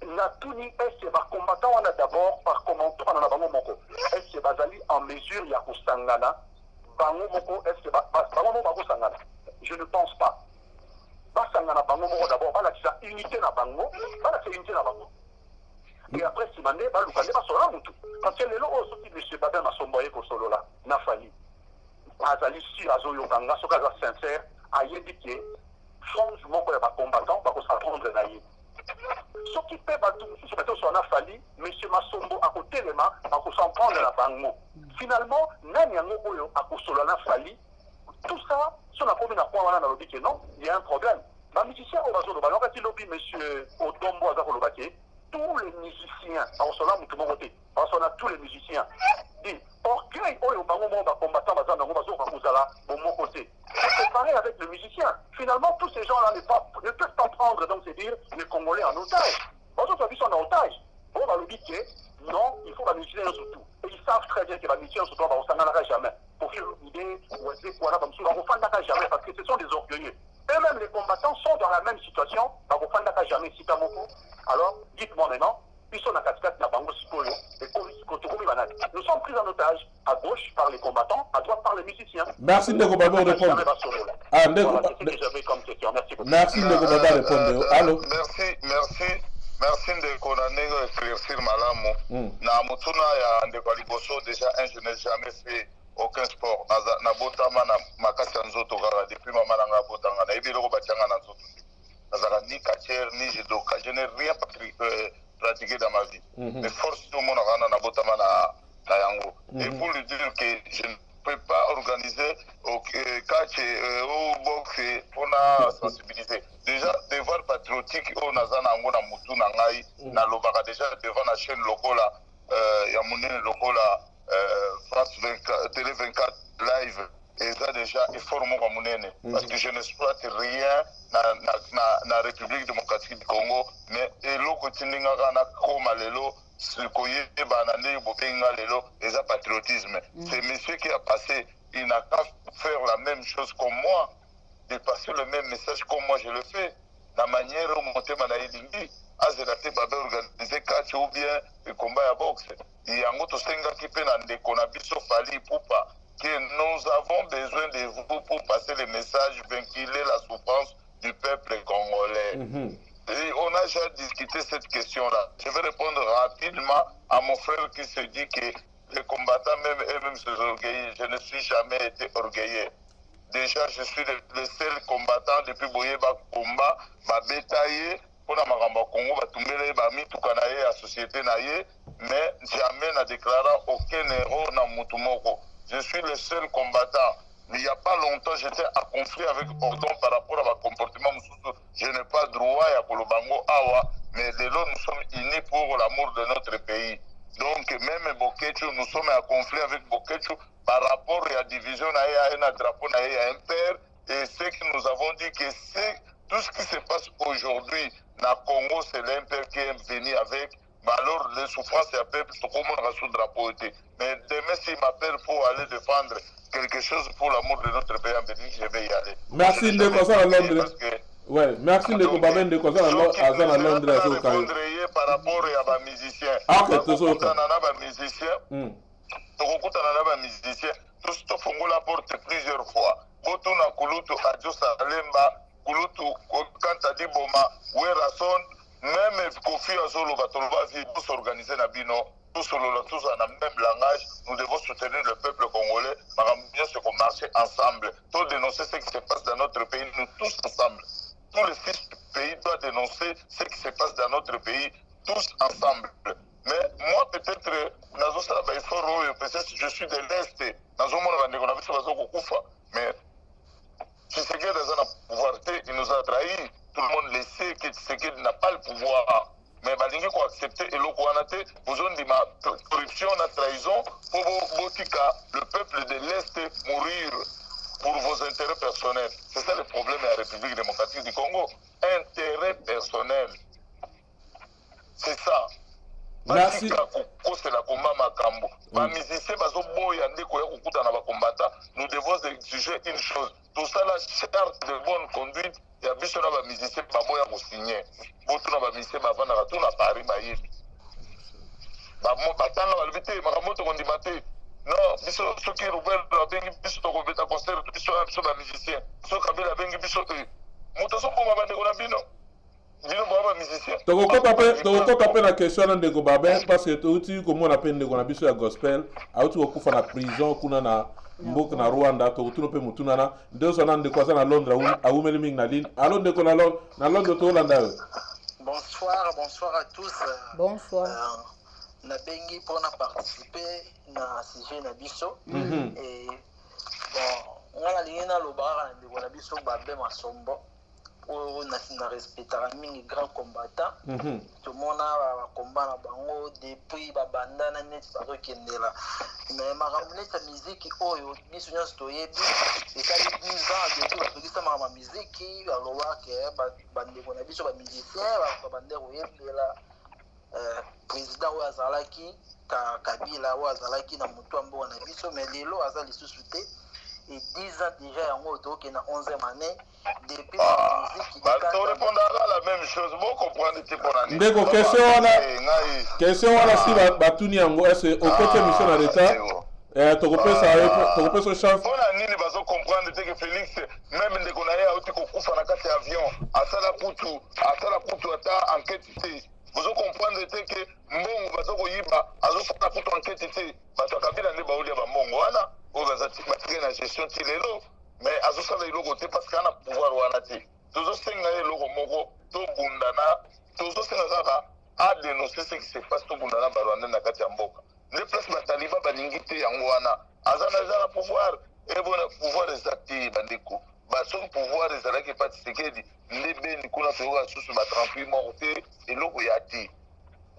Natuni est-ce que combattant on a d'abord par commentaire on a bango moko est-ce que bazali en mesure ya kusangana bango moko est-ce que bango moko sangana je ne pense pas basangana bango moko d'abord bala tisa unité na bango bala tisa unité na bango et après si mandé balukande basola mutu parce que lelo oso ti monsieur Babin Masomboye ko solo là na fali azali si azoyo kanga soka za sincère ayebi ke change moko ya ba combattant ba ko s'apprendre na ye. Ce qui peut battre, si on a fallu, M. Massombo à côté de moi, à s'en prendre la bango. Finalement, Nani Angoboyo à Kosolana Fali, tout ça, si on a promis à point, on a lobby que non, il y a un problème. Ma musicien au Bazo, on a dit lobby, M. Odombo Azarolobake, tous les musiciens, en cela, nous pouvons voter, parce qu'on a tous les musiciens. Dit, orgueil, au Bango, combattant, Bazan, Bazo, Kakouzala, au mon côté. C'est pareil avec le musicien. Finalement, tous ces gens-là ne peuvent pas prendre, donc c'est dire, les Congolais en otage. Bonjour, ils sont en otage. On va le dire que non, il faut la musicien surtout. Et ils savent très bien que la musicien surtout, on s'en allera jamais. Pour faire une idée, ou est-ce qu'on a comme ça, on ne s'en jamais parce que ce sont des orgueilleux. Eux-mêmes, les combattants sont dans la même situation, on ne s'en jamais si t'as beaucoup. Alors, dites-moi maintenant, ils sont dans la cascade de la Bango Sikoyo, et nous sommes pris en otage, à gauche par les combattants, à droite par les musiciens. Merci de répondre. Ah, voilà, c'est ce que j'avais comme question. Merci beaucoup. Merci de répondre. Allô? Merci de qu'on éclaircir malamu. Na mutuna ya ndeko liboso déjà je n'ai jamais fait aucun sport. Na botama na makasi nzoto kaka depuis mama na nga botanga na ebelo ko batianga na nzoto. Nazala ni catcher ni judoka, je n'ai rien pratiqué dans ma vie. Mais force tout le monde na botama na yango. Et pour lui dire que je ne peux pas organiser au catch au boxe pour la sensibiliser. Déjà, devoir patriotique au Nazana Angona Moutou Nangai, na lobaka déjà devant la chaîne locola, Yamoune locola, France 24, Télé 24 live, et ça déjà, il faut le parce que je n'exploite rien na République démocratique du Congo, mais elo kotininga kana koma lelo, ce koye banane bobenga lelo, et ça patriotisme. C'est monsieur qui a passé, il n'a qu'à faire la même chose comme moi. De passer le même message comme moi je le fais. La manière où monter Manaïdingi, Azerate Babé organiser catch ou bien le combat à boxe. Il y a un autre senga qui peut n'en qu'on a biso fali poupa. Que nous avons besoin de vous pour passer le message, vaincre la souffrance du peuple congolais. Et on a déjà discuté cette question-là. Je vais répondre rapidement à mon frère qui se dit que les combattants même eux-mêmes se orgueillent. Je ne suis jamais été orgueilleux. Déjà, je suis le seul combattant depuis Boyeba Combat, Babetaye, pour la Maramba Congo, Batumbele, Bami, Tukanaye, la société Naye, mais jamais n'a déclaré aucun héros dans Moutumoko. Je suis le seul combattant. Il n'y a pas longtemps, j'étais en conflit avec Ordon par rapport à mon comportement. Je n'ai pas droit à Kolobango Awa, mais de là, nous sommes unis pour l'amour de notre pays. Donc, même Bokechu, nous sommes en conflit avec Bokechu par rapport à la division, à un drapeau, à un père. Et ce que nous avons dit, que c'est tout ce qui se passe aujourd'hui dans le Congo, c'est l'impère qui est venu avec. Mais alors, les souffrances, c'est un peuple, tout le monde a sous drapeau. Mais demain, s'il m'appelle pour aller défendre quelque chose pour l'amour de notre pays en Belgique, je vais y aller. Merci de concert à Londres. Ouais, merci de combattre de concert à Londres. Par rapport à ma musicien. Ah, ok, tout ça. Un musicien. tokokutana na bamusicien tofongola porte plusieurs fois botuna kulutu adio salemba kulutu kanta diboma werason même kofi azoloba toloba vi s'organiser na bino tous dans le même langage, nous devons soutenir le peuple congolais, bien se marcher ensemble. Tout dénoncer ce qui se passe dans notre pays, nous tous ensemble. Tous les fils du pays doivent dénoncer ce qui se passe dans notre pays, tous ensemble. Mais moi, peut-être, je suis de l'Est, mais Tshisekedi dans un pouvoir, il nous a trahis. Tout le monde le sait que Tshisekedi n'a pas le pouvoir. Mais balingi ko accepter eloko wana te besoin de ma corruption na trahison pour botika le peuple de l'Est mourir pour vos intérêts personnels. C'est ça le problème de la République démocratique du Congo. Intérêt personnel. C'est ça. Merci. C'est la combat makambo. Ba musicien bazo boya ndeko ya kukuta na ba combattant, nous devons exiger une chose. Tout ça la charte de bonne conduite. Il y a biso na ba musicien baboya ko signer. Boto na ba musicien bavana ka tuna Paris ba yebi. Ba mo batanga ba lubite makamoto kondima te. Non, biso soki Robert la bengi biso to ko beta concert biso ba musicien. So kabila bengi biso te. Moto so ko mabande ko na bino. tokokota mpe na question na ndeko babe parce que touti komona mpe ndeko na biso ya gospel auti kokufa na prison kuna na mboka na Rwanda tokotuna mpe mutunana nde oso na ndeko aza na Londres awumeli mingi na line alo ndeko na Londres toolanda yo. Bonsoir à tous. Bonsoir. Na bengi pour participer na sujet na biso et bon ngana lingena lobara na ndeko na biso babe masombo oyo na respectaka mingi grand combattant tomona bakomba na bango depuis babandana neti bazokendela mais makambo neti ya miziki oyo biso nyonso toyebi esali 10 ans depuis batokisa makambo ya miziki balobake bandeko na biso bamusicien babande koyembela président oyo azalaki Kabila oyo azalaki na motu ya mboka na biso mais lelo aza lisusu te et 10 ans déjà yango toke na 11e année depuis la musique tu répondras la même chose bon comprendre te pour année ndeko question wana si batuni yango est au côté mission na l'état tokopesa chance mpona nini bazo comprendre te que Félix même ndeko na ye auti kokufa na kati ya avion asala putu ata enquête te bozo comprendre te que mbongo bazo koyiba azosala putu enquête te bato akabila nde baolia bambongo wana oyo batike na gestion ti lelo mais azosala eloko te parce que ana pouvoir wana te tozosenga ye eloko moko tobundana tozosenga kaka adénoncer ce qui se passe tobundana barwanda na kati ya mboka nde place bataliba balingi te yango wana aza na pouvoir ebona pouvoir eza te bandeko basoki pouvoir ezalaki epa Tshisekedi nde beni kuna toyoka susu ba38 moko te eloko ya te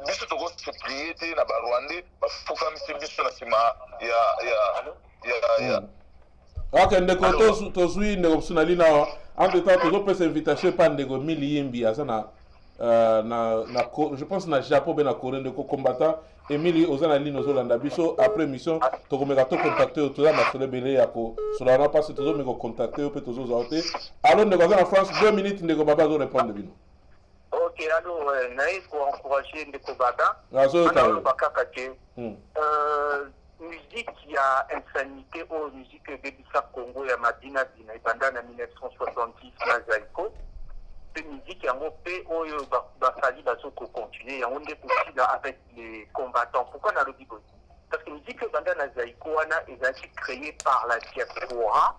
biso tokoseplie te na barwande bafukamisi biso na nsima ya ok ndeko tozwi ndeko mosusu na lina awa entre temps tozopesa invitation epa ndeko Emile Yembi aza na je pense na Japon mpe na Corée ndeko combattant Emile oza na line ozolanda biso après mission tokomeka tocontacte yo toza masolo ebele ya kosolana mpasi tozomeka kocontacte yo mpe tozozwa yo te alo ndeko aza na France 2 minutes ndeko baba azorépondre bino. Ok, alors naye koencourager ndeko baba azoyoka kaka te musique ya insanité oyo musique ebebisa Congo ya madina bina ebanda na 1970 na Zaiko mpe musique yango mpe oyo basali bazokocontinue yango nde kosila avec les combattants. Pourquoi nalobi boye? Parce que musique ebanda na Zaiko wana ezalaki créé par la diaspora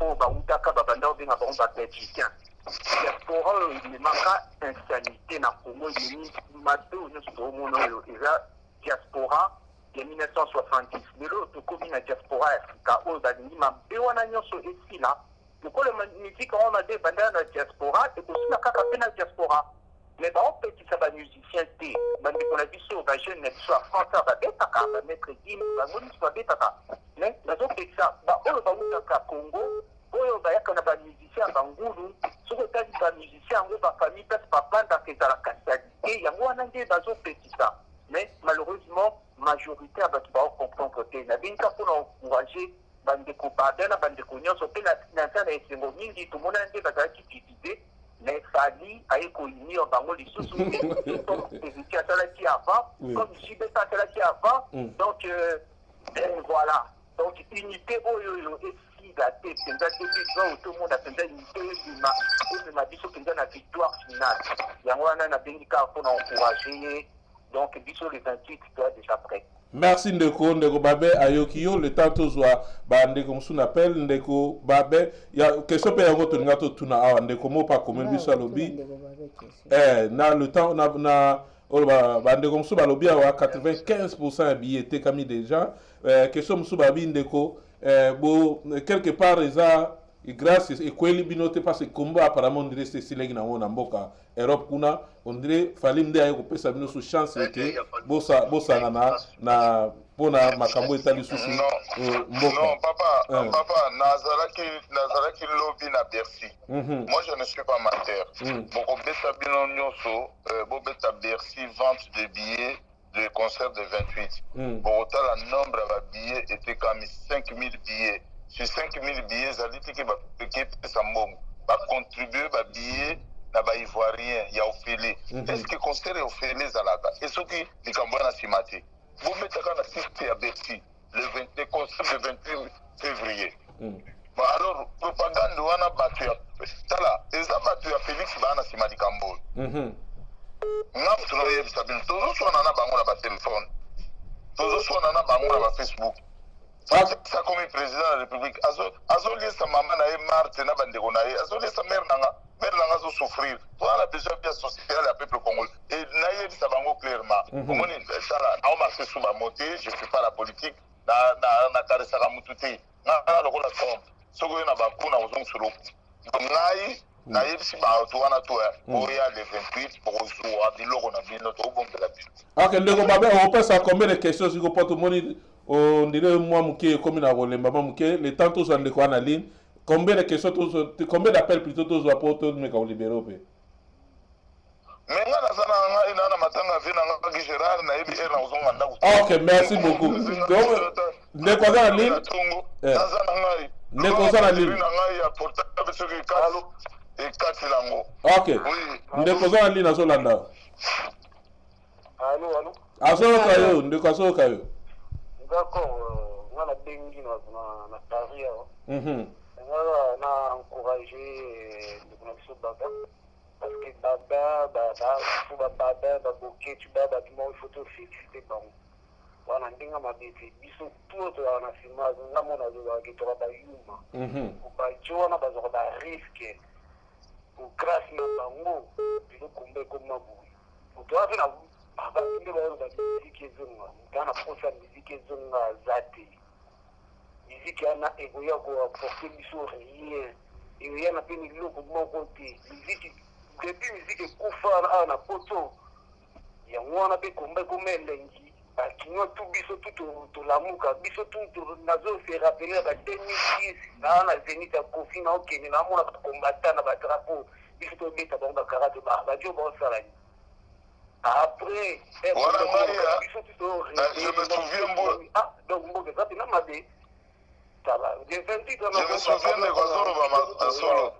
oyo bautaka babanda obenga bango babelgicain. Diaspora oyo ememaka insanité na Congo ememi mabe oyo nyonso toomona oyo eza diaspora ya 1970 lelo tokomi na diaspora ya Afrika oyo balingi mabe wana nyonso esila lokolo miziki yango mabe ebanda na diaspora ekosila kaka mpe na diaspora mais baopekisa bamusicien te bandeko na biso bajeune na biso ya france babetaka bamaître dime bango nyonso babetaka mais bazopekisa oyo bautaka Congo oyo bayaka na bamusicien ya bangulu soki otali bamusicien yango bafamille place bavandaka ezalaka salite yango wana nde bazopekisa mais malheureusement majorité ya bato baocomprendre te nabengika mpona encourager bandeko badana bandeko nyonso mpe naza na esengo mingi tomona nde bazalaki divise mais fali aye kounir bango lisusu héritier asalaki avant comme jibeta asalaki avant donc Voilà. Donc, unité, et gâté, penza 2020, tout le monde a penza unité, et ma biso penza la victoire finale. Yango wana na bengika pour encourager. Donc, biso le 28 doit déjà prêt. Merci ndeko babe ayokio le temps tozwa ba ndeko musu appel ndeko babe ya question pe yango tolinga to tuna awa ndeko mo pa comme biso alobi na le temps na ba ndeko musu balobi awa 95% ya billets tekami déjà question musu babi ndeko bo quelque part eza grâce et kweli binote parce que combat apparemment on dirait c'est silegi na wona mboka Europe kuna on dirait fali mde ayo kopesa bino su chance que bosa na pona makambo etali susu mboka. Non papa nazalaki lobby na Bercy. Moi je ne suis pas amateur. Boko beta bino nyonso bobeta Bercy vente de billets de concert de 28. Bogota la nombre de billets était comme 5000 billets. Sur 5000 billets, ça dit que ça va contribuer à billets na ba ivoirien ya ofele. Est-ce que concert est ofele zalaka? Et ce qui est comme bon à simati. Vous mettez quand assisté à Bercy le concert de 28 février. Bon alors propagande wana batu ya tala eza batu ya Félix bana simati kambo. Nga tunoye bisabin tozo sona na bango na ba téléphone. Tozo sona na bango na ba Facebook. Ça comme président de la République azoli sa maman na Marte na bandeko na ye azoli sa mère nanga zo souffrir toi la déjà bien sociale la peuple congolais et na ye sa bango clairement comment ça là on marche sous ba moté je fais pas la politique na karesa ka mututi na lokola tombe soko na ba kuna ozong solo ngai na ye si ba to wana to oya le 28 pour jouer biloko na bino to bombela bino. OK ndeko babe on peut ça combien de questions sur porte money on dirait moi muké comme na rolemba muké les temps tous en ndeko na ligne combien de questions combien d'appels plutôt tous pour tout me ka libérer pe mais nga na sana nga ina na matanga vina nga ki Gérard na ebi na uzonga ndaku. OK merci beaucoup donc ndeko za na ligne ndeko za na ligne nga ya portable ce que kalo et katilango. OK ndeko za na ligne azolanda Allô azoka yo ndeko azoka yo. D'accord, on a bengi na Paris. On a encouragé le connexion Baba parce que Baba bokeh tu Baba du monde photo fixe c'est bon. On a ndinga mabete biso tout na filma na mona zo ki to ba yuma. Ba jona ba zo ba risque. Pour grâce na bango bilo kumbe comme mabu. Pour toi na baba ndio ba musique ezonga. Kana posa musique ezonga zati. Musique ana egoya ko apporter biso rien. Et yana pe ni loko moko te. Musique depuis musique kufa na poto. Ya mwana pe kumbe kumelengi. Kinyo tout biso tout lamuka biso tout nazo se rappeler ba 2010 na Zénith ya Kofi na okene na mona combattant na ba drapeau biso to beta ba karate ba jo ba sala. Après voilà biso tout je me souviens donc mbo que ça na mabe ça va de 28 ans je me souviens de Kozoro ba solo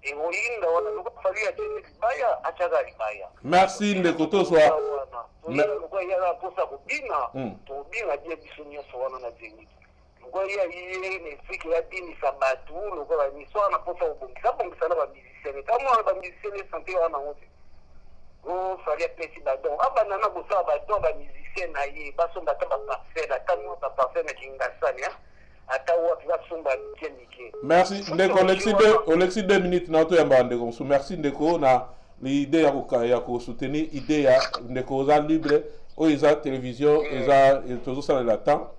et olinda wana loko fali ya baya achaga baya. Merci ndeko to soa Loko ya posa kubina to bina dia bisunyo soana na Zénith. Loko ya yeye ne fiki ya dini sabatu loko ba ni soana posa ubongisa bongisa na ba musiciens kama ba musiciens santé wana wote. Oh fallait pesi badon abana na bosa badon ba musiciens na ye basomba ta ba parcelle atano ba parcelle na kingasani ata wapi basomba kenike. Merci ndeko Alexis 2 minutes na to yamba ndeko so merci ndeko na l'idée ya ko soutenir idée ya ndeko za libre o isa télévision isa tozo sala la temps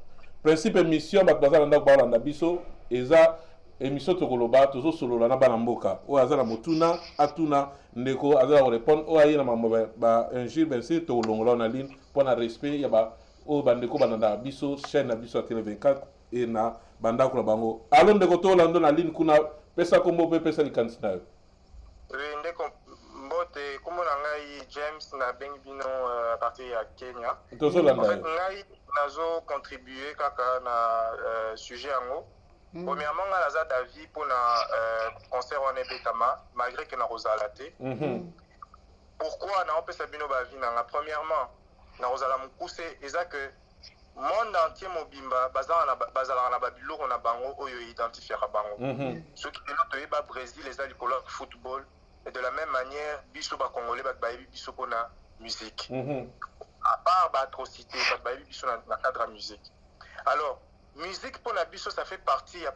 principe émission ba bazala nda ba landa biso eza émission to koloba tozo solo na bana mboka o azala motuna atuna ndeko azala ko répondre o ayina mambo ba un jour ben c'est to longola na ligne pour na respect ya ba o bandeko bananda biso chaîne na biso télé 24 et na banda ko bango alo ndeko to lando na ligne kuna pesa kombo pe pesa likansina yo ndeko mbote kombo na ngai James na bengibino à partir ya Kenya to so landa ngai nazo contribuer kaka na sujet yango premièrement nga naza d'avis pour na concert wana ebetama malgré que na kozala te pourquoi na opesa bino bavi nanga premièrement na kozala mokuse eza que monde entier mobimba bazalaka na babiloko na bango oyo identifiaka bango soki lelo toyeba Brésil eza likolo ya football et de la même manière biso bacongolais bato bayebi biso mpona musique à part baatrocité bato bayebi biso na cadre ya musique. Alors musique mpona biso ça fait partie ya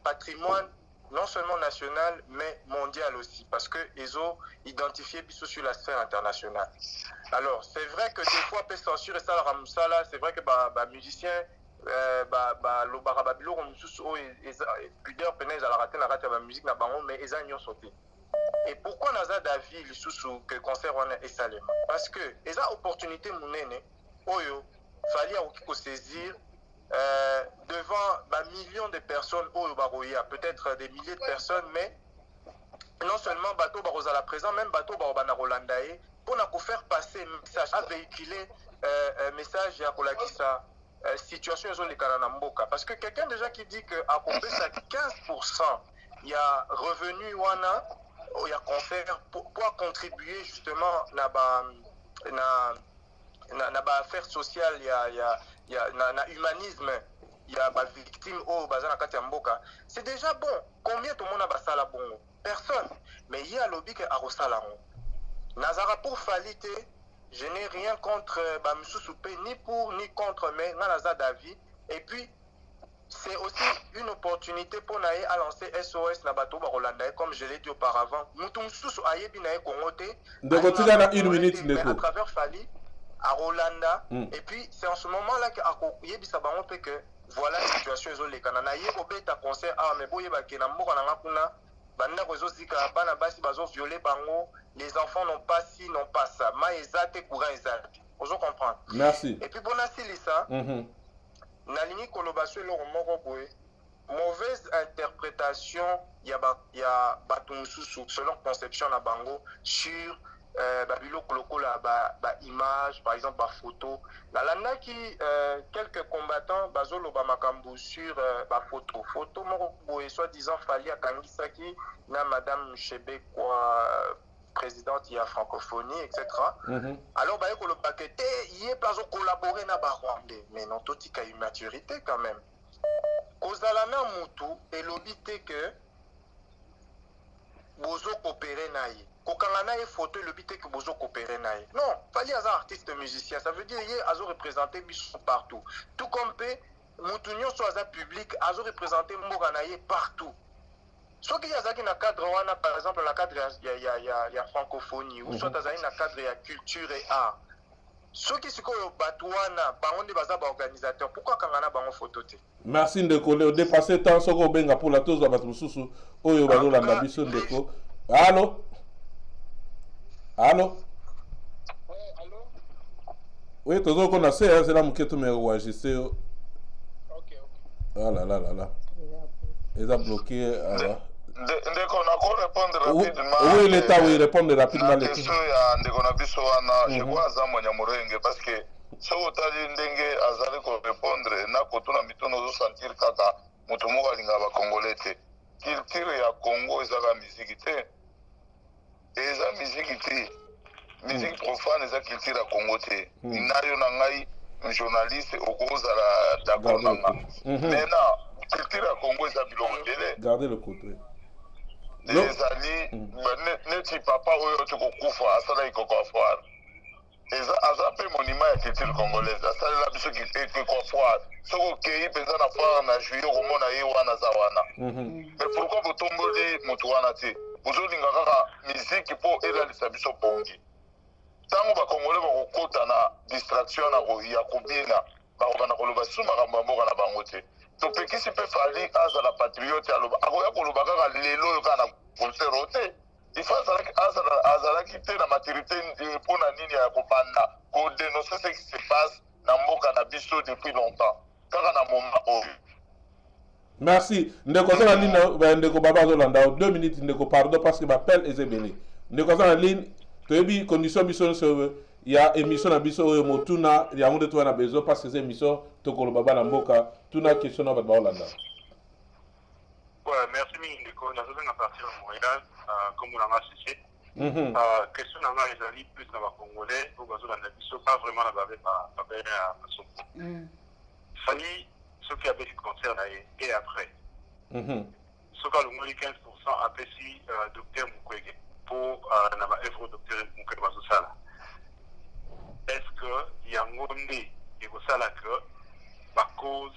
patrimoine non seulement national mais mondial aussi parce que ils ont identifié biso sur la scène internationale. Alors c'est vrai que des fois peut censure et ça la ramsala, c'est vrai que musicien lobara babilo mususu o plusieurs peine ils raté la rate la musique na bango mais ils ont sauté. Et pourquoi naza David lisusu que concert on est salema parce que ils ont opportunité munene oyo fallait ko saisir devant millions de personnes au Baroya, peut-être des milliers de personnes, mais non seulement bateau Barozala présent, même bateau Barobana Rolandae, pour nous faire passer un message, à véhiculer un message à Kolakisa, situation zone de Kananamboka. Parce que quelqu'un déjà qui dit qu'à combien ça 15%, il y a revenu wana, il y a concert pour contribuer justement na affaire sociale, il y a humanisme, il y a des victimes au bazar na mboka. C'est déjà bon. Combien tout le monde a basala bon? Personne. Mais il y a lobby que arosalango. Nazara pour falite, je n'ai rien contre Bamsusupe, ni pour ni contre, mais Nanaza David. Et puis c'est aussi une opportunité pour Naé à lancer SOS Nabato Barolanda, comme je l'ai dit auparavant. Moutoumsusu Ayebi Naé Kongote. À travers Fali. À Rolanda, et puis c'est en ce moment-là que voilà la situation ils ont les Canana yebeta concert à mais boye bakena mboka na ngakuna banda kozozika bana basi bazo violer bango, les enfants n'ont pas ci n'ont pas ça ma ezate courant ezate vous comprendre. Merci. Et puis bona silisa na lingi kolobasyo le moko boye mauvaise interprétation ya batumsusu selon conception na bango sur image, par exemple, photo. La qui quelques combattants bazolo makambu sur photo. Photo soi-disant fali à Kangisaki na Madame Chebe quoi présidente il y a francophonie etc. Alors le paquet il est pas collaborer na Rwandais mais non tout il y a une maturité quand même. Kozala na mutu et l'obité que bozo coopérer naïe. Kokangana est photo le but que bozo coopérer naïe. Non, fallait avoir artiste musicien, ça veut dire il a représenté biso partout. Tout comme pe mutunyo soit public, a représenté Moranaye partout. Ce qui y a dans cadre wana par exemple la cadre il y a francophonie ou soit dans un cadre il y a culture et art. Ce qui se batouana bangonde baza ba organisateur pourquoi kangana bango photo te. Merci ndeko le dépasser temps soko benga pour la tozo batumususu oyo bazolanda biso ndeko. Allô? Allô? Oui, allô? Oui, toujours qu'on a c'est là mon keto me enregistré. OK. Ah là. Ils ont bloqué Ndeko na ko répondre rapidement. Oui, l'État oui répondre rapidement les questions ya ndeko na biso wana je crois za mwanya murenge parce que so otali ndenge azali ko répondre na kotuna mitono zo sentir kaka mutu moko alinga ba congolais te. Culture ya Congo ezaka musique te. Eza musique te. Musique profane eza culture ya Congo te. Nayo na ngai journaliste okozala d'accord na nga. Maintenant culture ya Congo eza biloko ndele. Gardez le côté. ezali neti papa oyo tokokufa asala ikokoafoire aza mpe monima ya culture congolaise asalela biso ikokoafoire soki okei mpenza na foire na juillet okomona ye wana aza wana mais pourquoi botomboli motu wana te bozolinga kaka miziki mpo elalisa biso bongi ntango bakongole bakokota na distraction ya kobina bakobana koloba susu makambo ya mboka na bango te topekisi mpe fali azala patriote aloba akoya koloba kaka lelo oyo kaka na concert te ifo azalaki te na maturité mpona nini ya kobanda kodénoncer ce qui se passe na mboka na biso depuis longtemps kaka na moment oyo. Merci. Ndeko za ligne ndeko baba zolanda 2 minutes ndeko pardon parce que m'appelle ezebele. Ndeko za ligne toyebi condition biso se ya émission na biso oyo motuna ya ngonde to na bezo parce que c'est émission tokolo baba na mboka tuna question na baba Holanda. Ouais, merci Ndeko na zobenga partir à Montréal comme on a assisté. Question na ezali plus na ba congolais au bazo na biso pas vraiment na ba à son. fali soki abeti concert na ye et après soki alongoli 15% apesi docteur Mukwege mpo na baœuvre docteur Mukwege bazosala est ce que yango nde ekosala ke bacause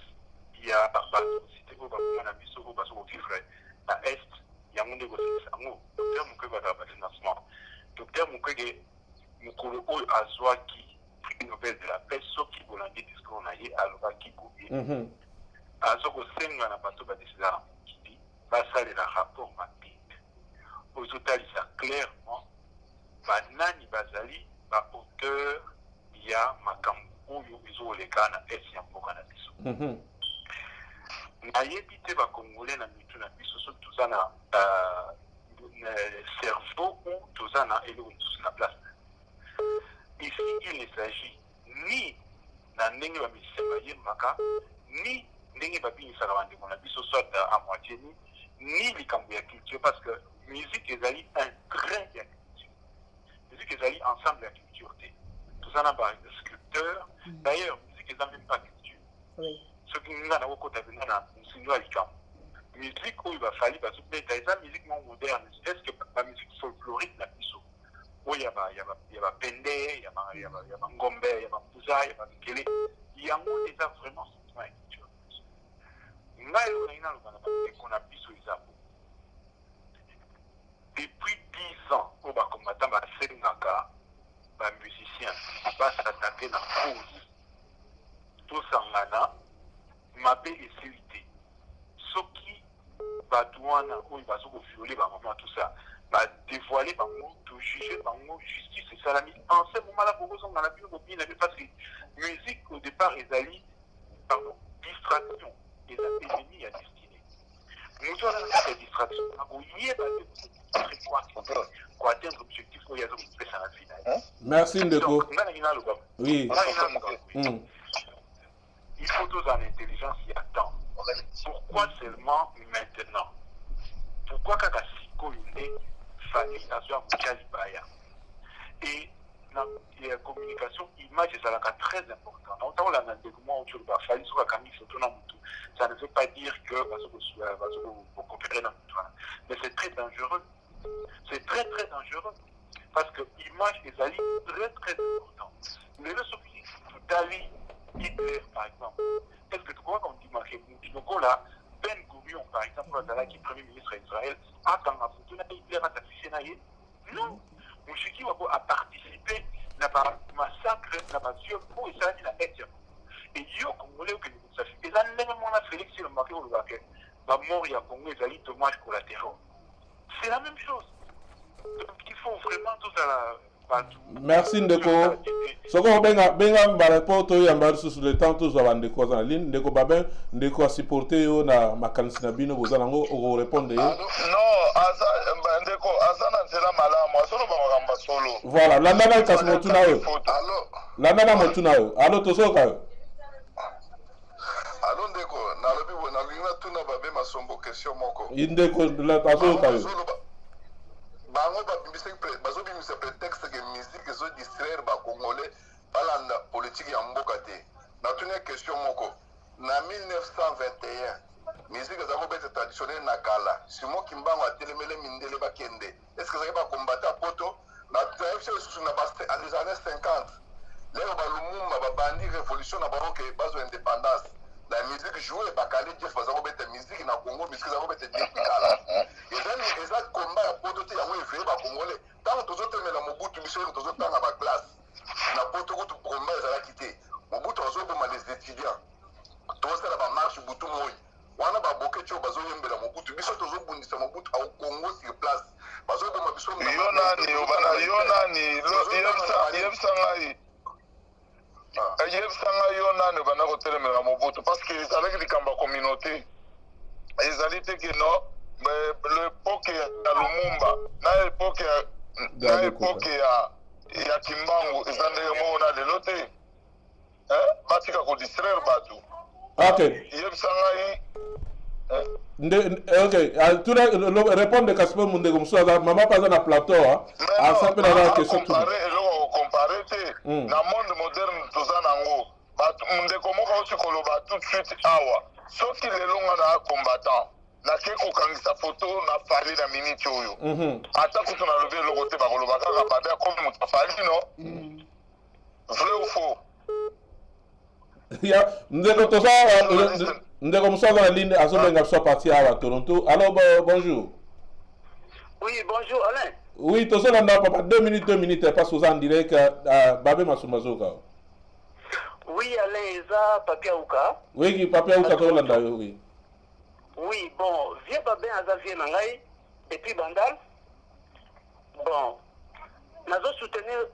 ya batrocité oyo bakoma na biso oyo bazokokivre na est yango nde ekosalisa yango docteur Mukwege azala bafinancement docteur Mukwege mokolo oyo azwaki prix Nobel de la paix soki bolandi discours na ye alobaki boye azokosenga na bato badesida na mokili basalela rapport mapite oyo ezotalisa clairement banani bazali baauteur ya makambo oyo ezokoleka na esi ya mboka na biso nayebi te bakongole na mitu na biso soki toza na cerveau ou toza na eloko mosusu na place ici il ne s'agit ni na ndenge bamisisa bayembaka ni ndenge babinisaka bandeko na biso soit à moitié ni likambo ya culture parce que musique ezali un grain ya culture musique ezali ensemble ya culture te toza na basculpteur d'ailleurs musique eza même pas culture soki nga na kokota mpenza na mosini ya likambo musique oyo bafali bazobeta eza musique mo moderne est ce que bamusique folklorique na biso oyo ya bapende ya bangombe ya bambuza ya bamikele yango eza vraiment sentiment ya culture ngai oyo nayi naloba na bandeko na biso eza bo depuis 10 ans oyo bakombatan basengaka bamusicien basatake na cause tosangana mabe esili te soki bato wana oyo bazokoviole bamama tout ça badévoile bango tojuge bango justice esalami en ce moment là bokozongana bino bobina be parce que musique au départ ezali pardon distraction eza ennemi ya destiné moto aza na ya distraction akoyeba te koatteindre objectif oyo azokopesa na vie na ye merci ndeko nga nangi naloba oui il faut tozala na intelligence ya temps pourquoi seulement maintenant pourquoi kaka sikoyo nde fali azwa motia libaya et la communication image ezalaka très important naotakola na ndeko mwa oyo bafali soki akangi foto na motu ça ne veut pas dire que bazokopere na motu wana mais c'est très dangereux parce que image ezali très très important lelo soki totali Hitler par exemple est-ce que tokoka kondimake motu lokola Ben Gurion par exemple azalaki premier ministre ya Israël akanga foto na Hitler atafishe na ye non moshiki wako aparticipe na bamassacre na baviol oyo esalami na ete et yo congolais okende kosafi eza ndenge mwana Félix Lomake olobake bamort ya Congo ezali dommage collatéraux c'est la même chose donc il faut vraiment tozala bato merci ndeko soko obenga barapport oyo yamba lisusu le temps tozwa bandeko aza na ligne ndeko baben ndeko asupporte yo na makanisi na bino boza nango okorépondre ye non ndeko aza na nzela malamu azoloba makambo solo voilà landana kasi motuna oyo landana motuna oyo alo tosoka yo alo ndeko nalobi bo nalingi natuna babe masombo question moko ndeko azoyoka yo bango bazobimisa prétexte ke musique ezodistraire bacongolais balanda politique ya mboka te natuni question moko na 1921 musique eza kobeta traditionnel na kala simo kimbango atelemele mindele bakende est ce que ezalaki bakombata poto na tradition lisusu na les années 50 lelo balumumba babandi révolution na bango ke bazwa indépendance la musique jouée bakali jeff baza kobeta musique na Congo musique eza kobeta depuis kala eza komba ya poto te yango eveye bacongolais ntango tozotemela mobutu biso oyo tozotanga baklasse na poto kutu komba ezalaki te mobutu azoboma les étudiants tozosala bamarche butu moi wana baboke ti oyo bazoyembela mobutu biso tozobundisa mobutu au Congo sur place bazoboma biso yo nani yebisa ngai yebisanga yo nani bana kotelemela mobutu parce que ezalaki likambo ya communauté ezali te ke no l'époque ya Lumumba na époque ya Kimbangu eza ndenge moko na lelo te batika kodistraire bato yebisa ngai ok tuna répondre kasper mundeko mosusu aza mama mpe aza na plateau asapelaka question eloko kokompare te na monde moderne toza nango ndeko moko auti koloba tout de suite awa soki lelo nga na combattant nake kokangisa foto na fali na minute oyo ata kutu nalobi eloko te bakoloba kaka babe akomi moto afali no vrai ou faux ya ndeko toza ndeko mosusu aza na ligne azobenga biso parti awa Toronto. Alors bonjour. Oui, bonjour Alain. Oui, tozolanda papa 2 minutes parce que oza en direct babe masumbazoka. Oui, Alain, eza papier ouka. Oui, papier ouka tozolanda yo, oui. Oui, bon, vieux babé aza vieux nangai et puis bandal. Bon, nazo soutenir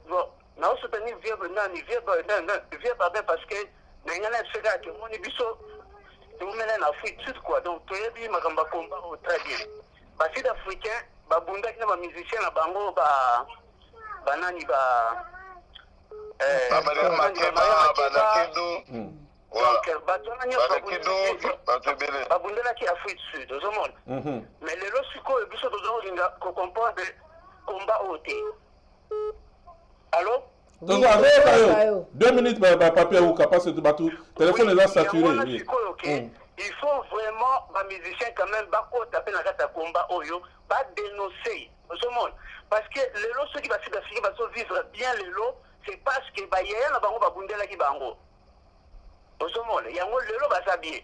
vieux babé parce que nangana sega que moni biso tu mena na Afrique sud quoi. Donc tu yebi makamba combat au très bien. Ba sud africain ba bunda kina ba musicien na bango ba banani ba babundelaki Afrique sud ozomona mais lelo sikoyo biso tozolinga kocomprendre combat oyo te. Allo 2 minutes papier ouka parce que bato téléphone eza saturé. Il faut vraiment ba musicien quand même bakota pe na kata combat oyo ba dénoncer ozomona parce que lelo ceux qui va sud-africain baso vivre bien lelo c'est parce que ba yaya na bango babundelaki bango ozomona yango lelo baza bien.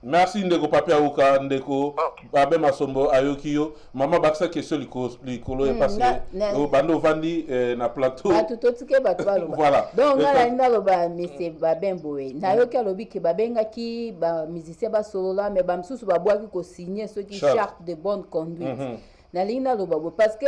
Merci ndeko papier ouka ndeko babe masombo ayoki yo mama bakisa question likolo e parce que bando vandi na plateau atu totike bato baloba voilà donc ngala ndaloba monsieur babemboe nayoki alobi ke babengaki ba musicien basolola mais bamsusu babwaki ko signer ceux qui charte de bonne conduite nalingi naloba bo parce que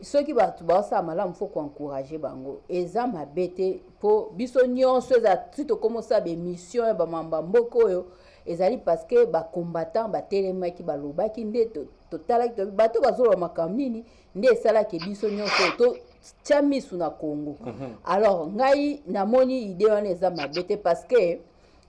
soki bato baosala malamu faut encourager bango eza mabe te mpo biso nyonso eza ti tokomosala bemission ya bamamba mboka oyo ezali parce que bacombattant batelemaki balobaki nde totalaki bato bazoloba makambo nini nde esalaki biso nyonso totya misu na Congo. Alors ngai namoni ide wana eza mabe te parce que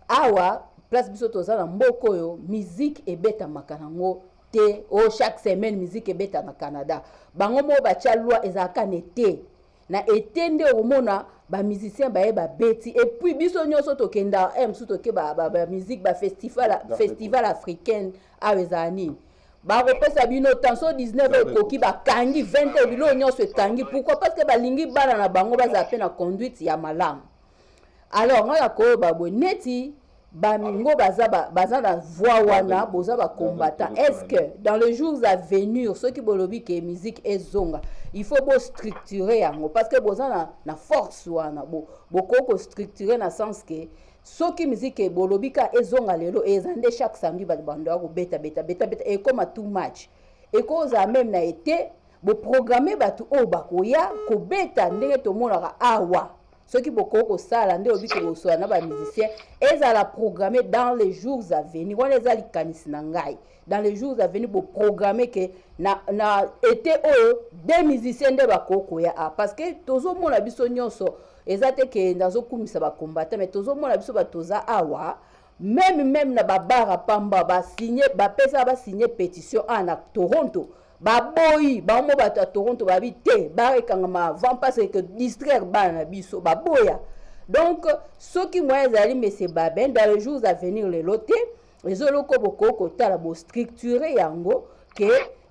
awa place biso toza na mboka oyo musique ebetamaka nango te chaque semaine musique ebeta na Canada bango mo batya loi ezalaka na ete na ete nde omona ba musicien baye ba beti et puis biso nyonso tokenda msu toke ba musique ba festival africain awezani ba repesa bino tension 19 ekoki bakangi 20 bilo nyonso ekangi pourquoi parce que balingi bana na bango baza pe na conduite ya malamu. Alors ngala ko babwe neti bamingo baza na voix wana boza ba combattant. Est-ce que dans les jours à venir ceux qui bolobi que musique ezonga il faut bo structurer yango parce que boza na force wana boko structurer na sens que ceux qui musique bolobi ka ezonga lelo ezande chaque samedi ba bando ko beta et comme too much et cause même na été bo programmer batu o bakoya ko beta ndenge to monaka awa. Ceux qui beaucoup sala nde obi ko so na ba musicien ezala programmer dans les jours à venir on ezali kanisi na ngai dans les jours à venir pour programmer que na été o des musiciens nde bakoko ya parce que tozo mona biso nyonso ezate ke ndazo kumisa ba combattant mais tozo mona biso batoza awa même na babara pamba ba signer ba pesa ba signer pétition na Toronto baboyi bango bato ya Toronto babi te barekanga avant parce que distraire bana biso baboya donc soki moi ezali monsieur Baben dans les jours à venir les loté les oloko boko tala bo structurer yango que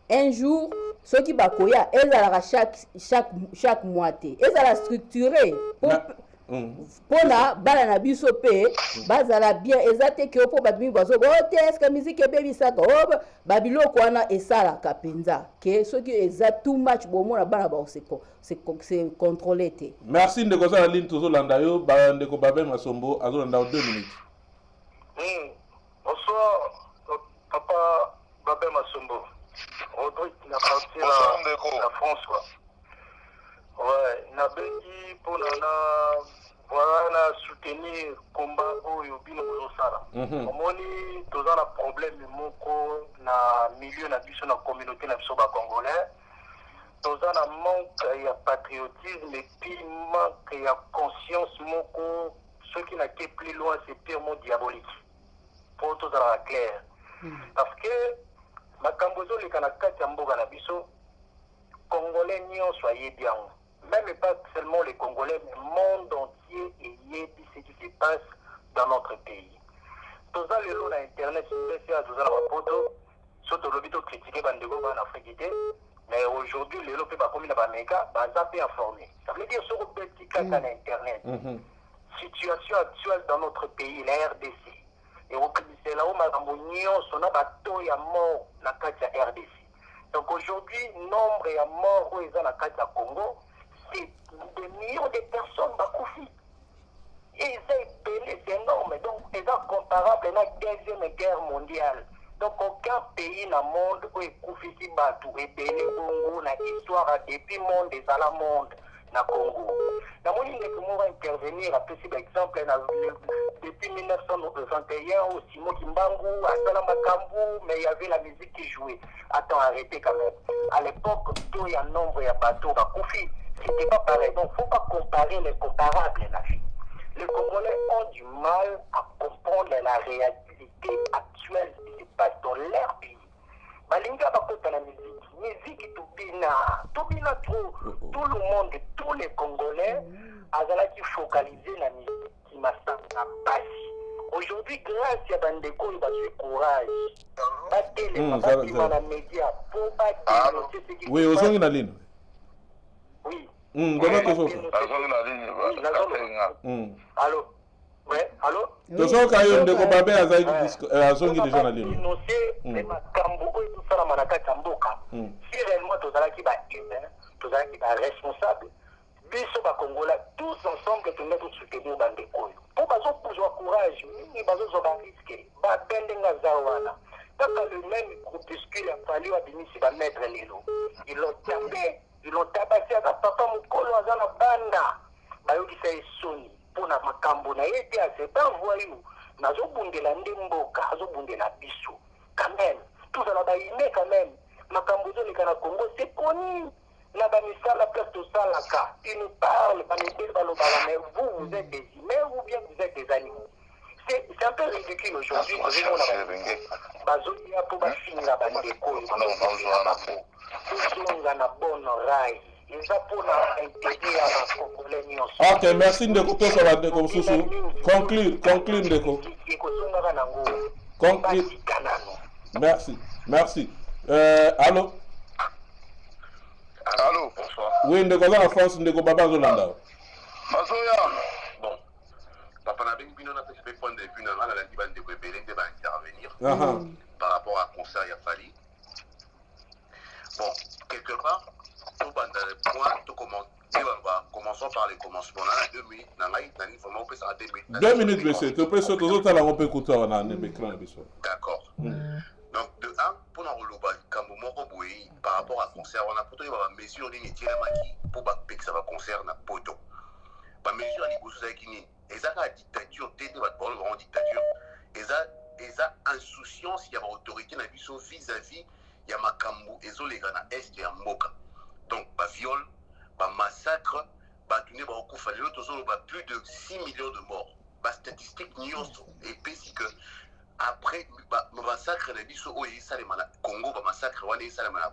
un jour soki bakoya ezala chaque mois te ezala structurer pona bana na biso pe bazala bien ezate ke po badumi bazo te est-ce que musique ebebisaka babiloko wana esalaka penza ke soki eza too much bomona bana ba se contrôler te. Merci ndeko za ligne tozolanda yo ndeko babe masombo azolanda 2 minutes. Bonsoir papa babe masombo Rodrigue na partie la France quoi. Ouais, nabengi pour voilà soutenir combat oyo bino bozosala. Omoni toza na problème moko na milieu na biso na communauté na biso ba congolais. Toza na manque ya patriotisme et puis manque ya conscience moko ce qui n'a que plus loin c'est purement diabolique. Pour toza la clair. Parce que makambo zo leka na kati ya mboka na biso congolais nyonso ayebi yango. Même pas seulement les Congolais, mais le monde entier entier et ce qui se passe dans notre pays. Tous les gens sur Internet, tous les photos, surtout le vidéo critiqué par des gouvernements africains, mais aujourd'hui, les gens qui sont commis dans l'Amérique, sont peu informés. Ça veut dire sur le petit cas dans Internet. Situation actuelle dans notre pays, la RDC. Et c'est là où Magamonion, son abateau est mort dans la RDC. Donc aujourd'hui, nombre de morts où ils sont dans le Congo, c'est des millions de personnes qui et c'est énorme. Donc c'est comparable à la Deuxième Guerre mondiale. Donc aucun pays dans le monde où il y a Batou et Béné Congo, dans l'histoire depuis le monde des la monde dans le Congo. Dans mon idée que moi va intervenir, par exemple, depuis 1961, au Simon Kimbangu, à Salamakambu, mais il y avait la musique qui jouait. Attends, arrêtez quand même. À l'époque, il y a un nombre de bateaux à Koufi. C'était pas pareil. Donc, il ne faut pas comparer les comparables, la vie. Les Congolais ont du mal à comprendre la réalité actuelle qui se passe dans leur pays. Balinga bakota la musique tubina trop. Tout le monde, tous les Congolais, azalaki focalisé la musique qui m'a passe. Aujourd'hui, grâce à Bandeko, il va du courage. Battre les médias pour battre ce qui oui, aux la ligne. Oui. Allô? Ouais, allô? Tozo kayo ndeko babe azongi déjà na ligne. Les makambo oyo tosala manaka tamboka. Si réellement tozalaki ba humain, tozalaki ba responsable, biso ba Congola tous ensemble to mettre soutenir bandeko. Pour bazo pouvoir courage, ni bazo zoba risque, ba bendenga zawana. Kaka le même groupuscule a fallu abimisi ba mettre lelo. Ils l'ont tabassé à papa mukolo azana banda. Bayoki sa esoni. Pour na makambo na yete a c'est pas voyou nazo bundela ndemboka azo bundela biso quand même tout ça là ba ine quand même makambo zo le kana Congo c'est connu na ba misala place to salaka il nous parle ba nebe ba lo bala mais vous êtes des humains ou bien vous êtes des animaux c'est un peu ridicule aujourd'hui bazo ya pour ba finira ba ndeko on a bonne raille. Ok, merci Ndeko Tosola Ndeko Susu. Conclure Ndeko. Conclure. Merci. Allô? Allô, bonsoir. Oui, Ndeko la France, Ndeko Baba Zolanda. Mazoya. Bon. Papa n'a bien n'a fait point de vue dans la Liban de Bébélé de intervenir. Par rapport à concert il a fallu. Bon, quelque part. Commençons par les commencements. On a 2 minutes. On peut s'arrêter 2 minutes, monsieur. Tu peux sauter aux autres, on peut écouter on a un écran. D'accord. Donc, de 1, pour nous, par rapport à concert, on a plutôt une mesure pour que ça va concerne un poteau. La mesure est la dictature, en dictature. Et ça, insouciance, il y a une autorité vis-à-vis, il y a Makambu, et les gars à Est et à Moka. Donc, viol, massacre, plus de 6 millions de morts. Statistique et puis que après le massacre Congo, massacre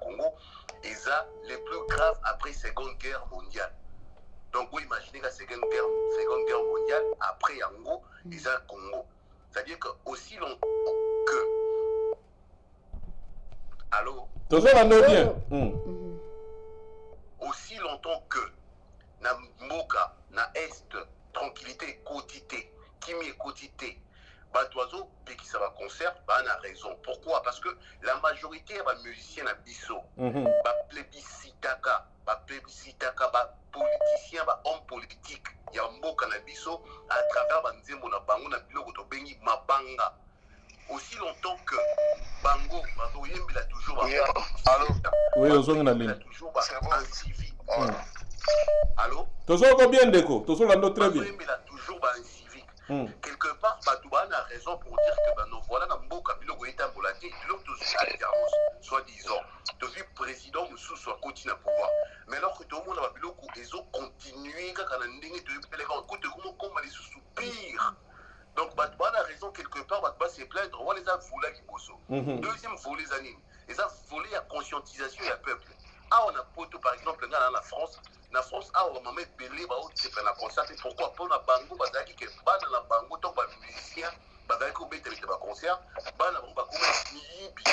Congo, et ça les plus graves après Seconde Guerre mondiale. Donc, vous imaginez la Seconde Guerre mondiale après Yango, et ça Congo. C'est-à-dire que aussi longtemps que. Allô? Aussi longtemps que na Mboka, na Est, tranquillité, quotité, Kimi quotité, Batoiseau, puis qui ça va concert, bah on a raison. Pourquoi? Parce que la majorité des musiciens à Bisso, plébiscitaka, politicien, homme politique, il y a Mboka na Bisso, à travers Banzembo na Bango na Biloko to Bengi Mabanga. Aussi longtemps que Bango, il a toujours oui, on a la toujours un civil. Allô? Toujours combien d'écho? Toujours la note très bien. Il a toujours un civique. Quelque part, Batouba a raison pour dire que nous voilà dans Mboka, Biloko est embolaté, l'autre soi-disant, devenu président, nous soit continue à pouvoir. Mais alors que tout le monde a Biloko, ils ont continué, quand on a une ligne de l'école, comment ils soupirent. Donc, Batouba a raison quelque part, Batouba s'est plaindre, on les a volés qui bossent. Deuxième volet, les années. Les a volé à conscientisation et à peuple. Ah, on a poto, par exemple, dans la France, na France awa mama ebele baotepa na concert pourquoi mpona bango bazalaki ke bana na bango to bamusicien bazalaki kobetela baconcert bana bango bakoma miyibi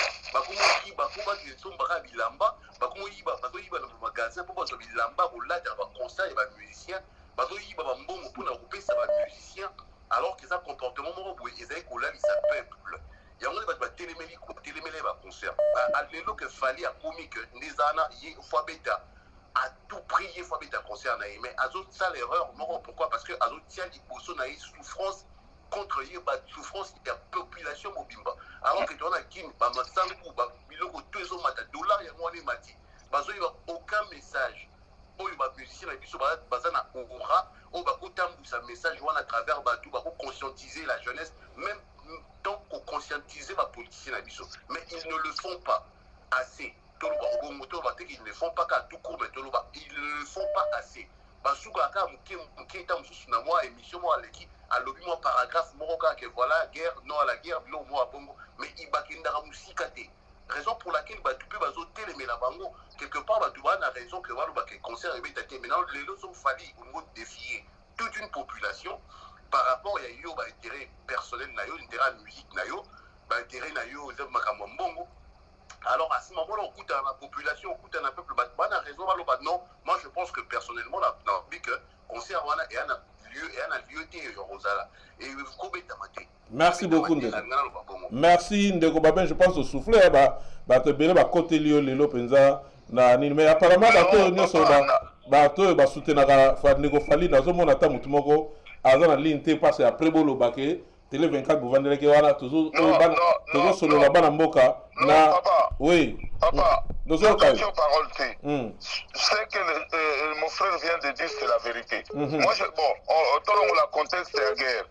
bakomaki esombaka bilamba bazoyiba na bamagasin mpo bazwa bilamba kolata baconcert ya bamusicien bazoyiba bambongo mpona kopesa bamusicien alors que eza comportement moko boye ezali kolalisa peuple yango nde bato batelemeli baconcert lelo ke fali akomi ke nde eza wana ye fo abeta à tout prix il faut mettre concert na mais azo ça l'erreur non pourquoi parce que azo tient liboso na souffrance contre ye ba souffrance de la population mobimba alors que dans la kin ba masangu ba biloko tozo mata dollar ya ngone mati bazo y aucun message oyo ba musicien na biso bazana aura on va kotambusa message wana à travers ba tout ba conscientiser la jeunesse même tant qu'on conscientiser ba politiciens na biso mais ils ne le font pas assez. Ils ne font pas qu'à tout court, mais ils ne le font pas assez. Basuka ka muketa mususu na moi émission moi aleki a lobby moi paragraphe moroka que voilà guerre non à la guerre bilo moi bongo mais ibakenda ka musikate raison pour laquelle ba tupe bazo télé mais la bango quelque part ba tuba na raison que voilà ba que concert et bétaté maintenant les lots ont fallu au défier toute une population par rapport à yo ba intérêt personnel na yo intérêt musique na yo ba intérêt na yo de makambo bongo. Alors à ce moment-là, on coûte à la population, on coûte à un peuple. Raison, non, moi je pense que personnellement, que concert et un lieu Rosala. Et merci beaucoup. Merci Ndeko Babin, je pense au soufflet, te bele côté lieu lelo penza na nini mais apparemment bato nyoso bato ba soutenaka fa Ndeko Fali na zo mona ta mutu moko aza na ligne te parce après bolo baké Télé 24 vous vendez que voilà toujours solo la bana mboka na oui papa attention parole t c'est que mon frère vient de dire c'est la vérité moi tout le contexte de la guerre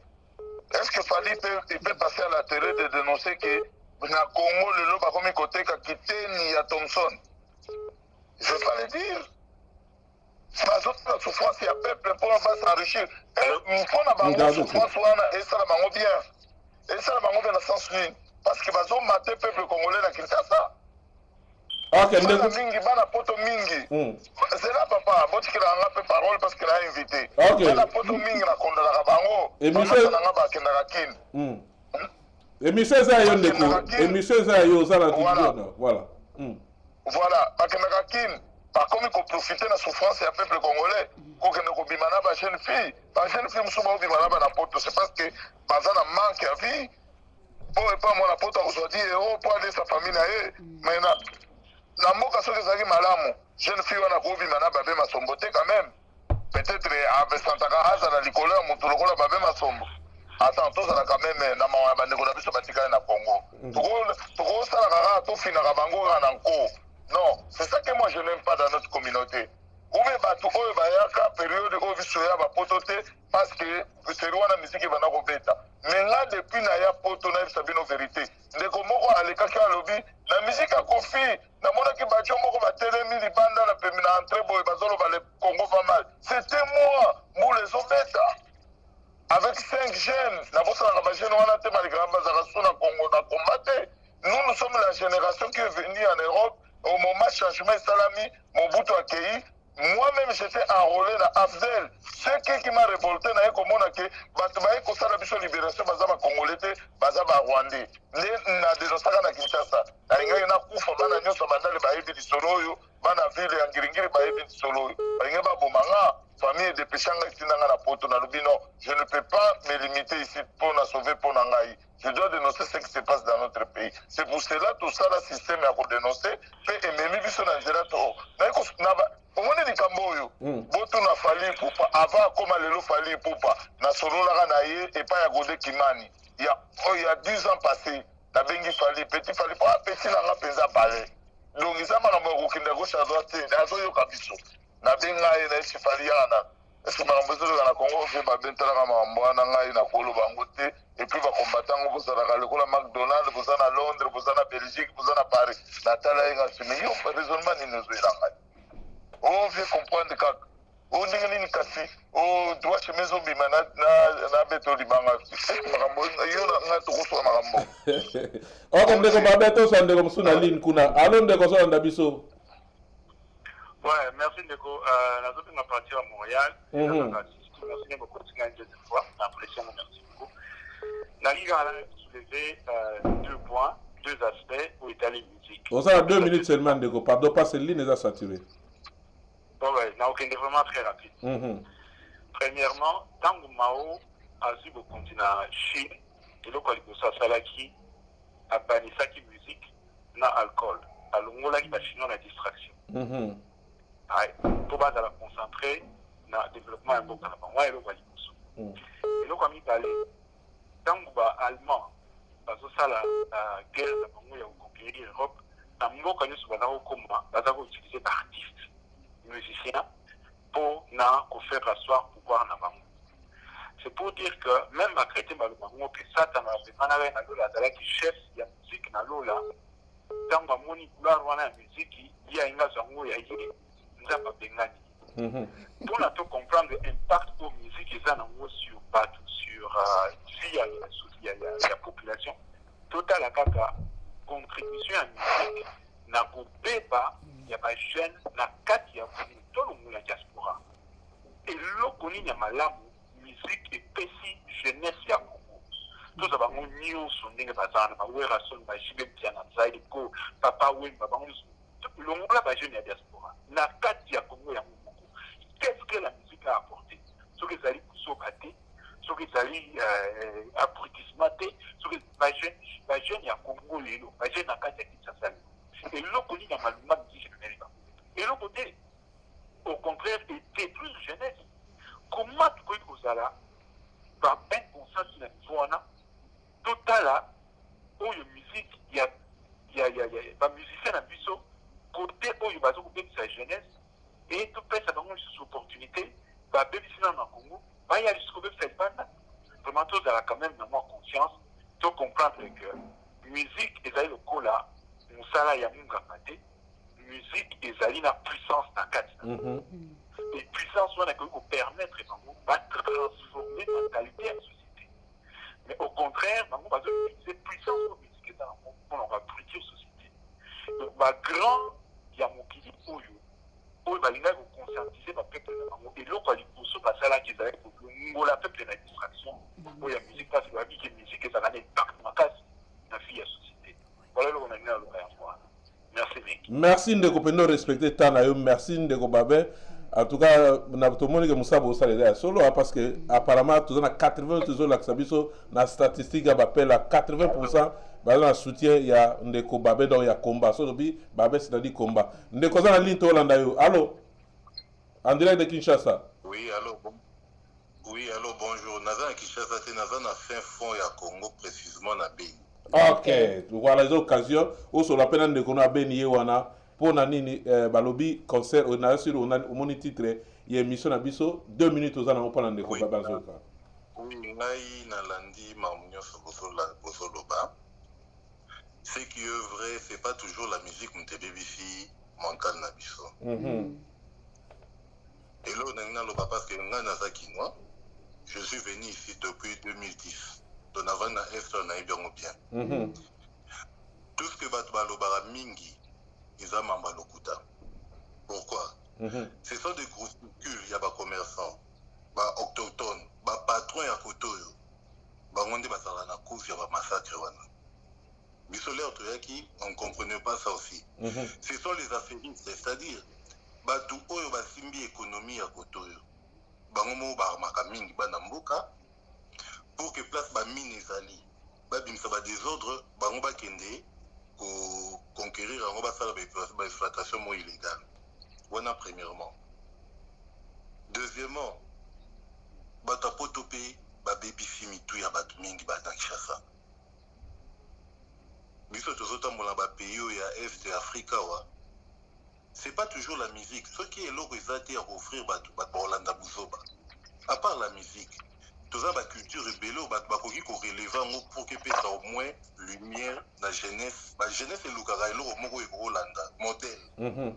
est-ce que Fali peut passer à la télé de dénoncer que na Congo le loba comme côté Kakiteni ya Thompson je veux pas le dire la souffrance, il y a peuple pour s'enrichir. Pour la souffrance, et ça la bango bien. Et ça la bango bien dans le sens où parce que bazo maté peuple congolais na Kinshasa. Ok, bana mingi bana poto mingi. C'est là papa, votre qui a un peu parole parce qu'il a invité. Ok. Bana poto mingi na konda la bango. Et monsieur na ngaba kendaka kin. Et monsieur Zayo ndeko. Et monsieur Zayo ça la voilà. Voilà, bakendaka kin. Par contre, il faut profiter de la souffrance du peuple congolais. Pour que nous bimana ba jeune fille. Ba jeune fille musuba bimana ba na poto. C'est parce que bazana manque à vie. Pour et pas mon apôtre aujourd'hui héros pour aller sa famille na ye. Mais na mboka soki ezali malamu. Jeune fille wana ko bimana ba be masombote quand même. Peut-être avec Santaka Haza na likolo ya mutu lokola ba be masombo. Attends, tous ça quand même na ma ba ndeko na biso batika na Congo. Toko sala kaka to fina ka bango na nko. Non, c'est ça que moi je n'aime pas dans notre communauté. Ou bien batu oyo bayaka période oyo biso ya bapotote parce que c'est loin la musique va na robeta. Mais là depuis na ya poto na sabino vérité. Ndeko moko alekaki alobi la musique a confi na mona ki bacho moko batelemi libanda na pemina entrée boy bazolo ba le Congo va mal. C'était moi, pour les obeta. Avec 5 jeunes, na bossa na ba jeune wana te malgré bazara sona Congo na combattre. Nous sommes la génération qui est venue en Europe. Au moment changement salami, mon bout accueilli, moi-même j'étais enrôlé dans Afzel. Ce qui m'a révolté, c'est que mon accueil, Batmaï, comme ça, la mission libération, Bazaba Congolais, Bazaba Rwandais. Les na dénoncé à Kinshasa. Il y a un coup, Fabana Nyo, Sabana, le Baïbi du Solo, Bana Ville, Angiringiri, Baïbi du Solo. Il y a un Bomanga, famille de Péchanga, qui n'a pas poto dans le bino. Je ne peux pas me limiter ici pour la sauver pour Nangaï. Je dois dénoncer ce qui se passe dans notre pays. C'est pour cela que tout ça, le système est dénoncé. Et même si on a déjà tout. Au moins, les Camboyo, Boto n'a fallu pour pas. Avant, comme Alelo fallu pour pas. Na solo la Ganaye et pas Yagode Kimani. Il y a 10 ans passés, la Bengi fallu, petit fallu, pas petit n'a pas pensé à parler. Donc, ils ont dit que gauche à droite, il y a un kabiso. Na Benga et na Chifali Yana. Est-ce que je suis dans le Congo, je vais et puis va combattre vous allez le McDonald's, vous allez à Londres, vous allez à Belgique, vous allez à Paris. Nathalie a dit mais il raisonnement ni nous on veut comprendre que on dit ni kasi on doit chez maison bi na beto libanga makambo yo na to ko makambo o ko ndeko babeto sa ndeko msuna lin kuna alo ndeko so ndabiso Ouais, merci Ndeko. On va partir à Montréal. Merci beaucoup. Merci beaucoup. La Ligue a soulevé 2 points, 2 aspects pour étaler musique. On a 2 minutes seulement, Ndeko. Pardon, pas celle-là, n'est pas saturé. Bon, ouais, n'a aucun vraiment très rapide. Premièrement, tant que Mao a su le continent Chine, et le Kwalikosa Salaki a banni sa musique, n'a alcool. Alors, on a la Chine, on a distraction. Pour la concentrer dans le développement un peu de la et le Kwalikosa. Et le Kwalikosa, tant que Allemand, parce que ça, la guerre, il y a conquérir l'Europe, dans le monde, il y a utiliser d'artistes, musiciens, pour faire asseoir pouvoir dans le. C'est pour dire que même ma chrétienne, que ça, qui chef de la musique, dans la musique, il y a une pour la comprendre l'impact de la musique sur la population, total à la contribution à la musique, n'a pas il y a des jeunes, n'a pas de tout le monde la diaspora. Et l'autre, il y a malamu, musique et péci, jeunesse, il y a beaucoup. Tout ça va nous nier son nez, bazar, ma ouera son, ma jibe bien à zaï, ko, papa oué, ma bango, le monde là, jeune la diaspora. N'a pas de Congo, il y a beaucoup. Qu'est-ce que la musique a apporté? Ce que ça allait sauver, ce que ça allait abrutissement, ce que les jeunes, il y a Congo, les jeunes, n'a pas de ça. Et l'autre, il y a malheureusement musique numérique. Et l'autre côté, au contraire, il détruit la jeunesse. Comment tu peux dire ça? Par un concert sur la voix, total là, où il y a musique, il y a des musiciens à Bissau, côté où il y a des sa jeunesse, et tout fait ça dans une opportunité, bah, baby dans le Congo, bah, il y a jusqu'au bout de cette bande. Vraiment, tout ça a quand même avoir conscience, de comprendre que musique, et ça le coup là, nous ça il y a une capacité, musique, et ça a une puissance dans le cadre. Et puissance, on a que vous permettre de transformer la mentalité de la société. Mais au contraire, on va utiliser puissance pour musique pour on va brûler la société. Donc, ma grand, il y a mon qui dit pour vous. Pour vous conscientiser le peuple. Et l'autre, il faut passer à la qui est pour le peuple de la distraction. Pour la musique, parce que la musique, et ça a un impact dans la vie de la société. Voilà ce qu'on a mis à l'oreille. Merci, mec. Merci de nous respecter Tanayo. Merci de nous babé. En tout cas, nous avons tout le monde qui nous a solo parce que apparemment, nous avons 80% la statistique appelle à 80%. Dans le soutien, il y a des Babé, donc il y a combat. Babé, c'est-à-dire combat. Nous avons en ligne allô? En direct de Kinshasa. Oui, allô. Oui, allô, bonjour. Nazan Kinshasa, c'est Nazan à Saint-Fond et à Congo, précisément à Béni. Ok, voilà les occasions où sur la peine de qu'on a béni wana pour nani balobi concert on a sur on a mon titre il y a émission à biso 2 minutes aux années pendant de ko ba bazoka. Oui, ngai na landi mamunyo sokosoloba. Ce qui est vrai, c'est pas toujours la musique mtebebisi mentale na biso. Et là on a le parce que ngai na zakinois. Je suis venu ici depuis 2010. Donc avant na est on a bien. Tout ce que Batbalobara Mingi, ils ont mamba lokuta. Pourquoi? Ce sont des groupuscules, il y a des commerçants, des autochtones, des patrons à photo, on dit que na cause, il y a des massacres. Mais sur l'air, on ne comprenait pas ça aussi. Ce sont les affairistes, c'est-à-dire, tout oyo basimbi économie à photo. Bangomo baramaka mingi banamboka pour que place ba mine ezali. Ba bimisa ba désordre, bango ba kende ko conquérir bango ba sala ba exploitation mo illégale. Wana premièrement. Deuxièmement, ba tapoto pe ba baby fimi tout ya batu mingi ba Kinshasa. Biso tozota mola ba pays ya Est Africa wa. C'est pas toujours la musique. Ce qui est là, c'est à offrir Orlando Buzoba. À part la musique, tout ça, la culture est belle, pour que puisse au moins lumière, la jeunesse. La jeunesse est le Orlando, modèle.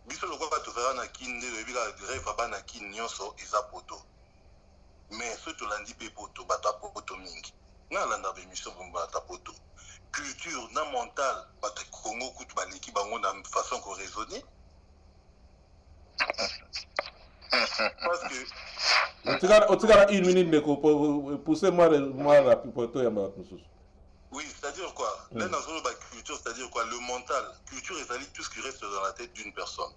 Biso le quoi tout ça, na kinde, le rêve à na kin nyonso, isa poto. Mais ce que l'on dit, poto, bata poto mingi. Na landa bémission pour bata poto. Culture na mentale bata Congo kutu baleki bango na façon ko raisonner Parce que tu as une minute pour pousser moi la pipoto ya masusu. Oui, c'est-à-dire quoi? Là, dans la culture, c'est-à-dire quoi? Le mental. Culture est tout ce qui reste dans la tête d'une personne.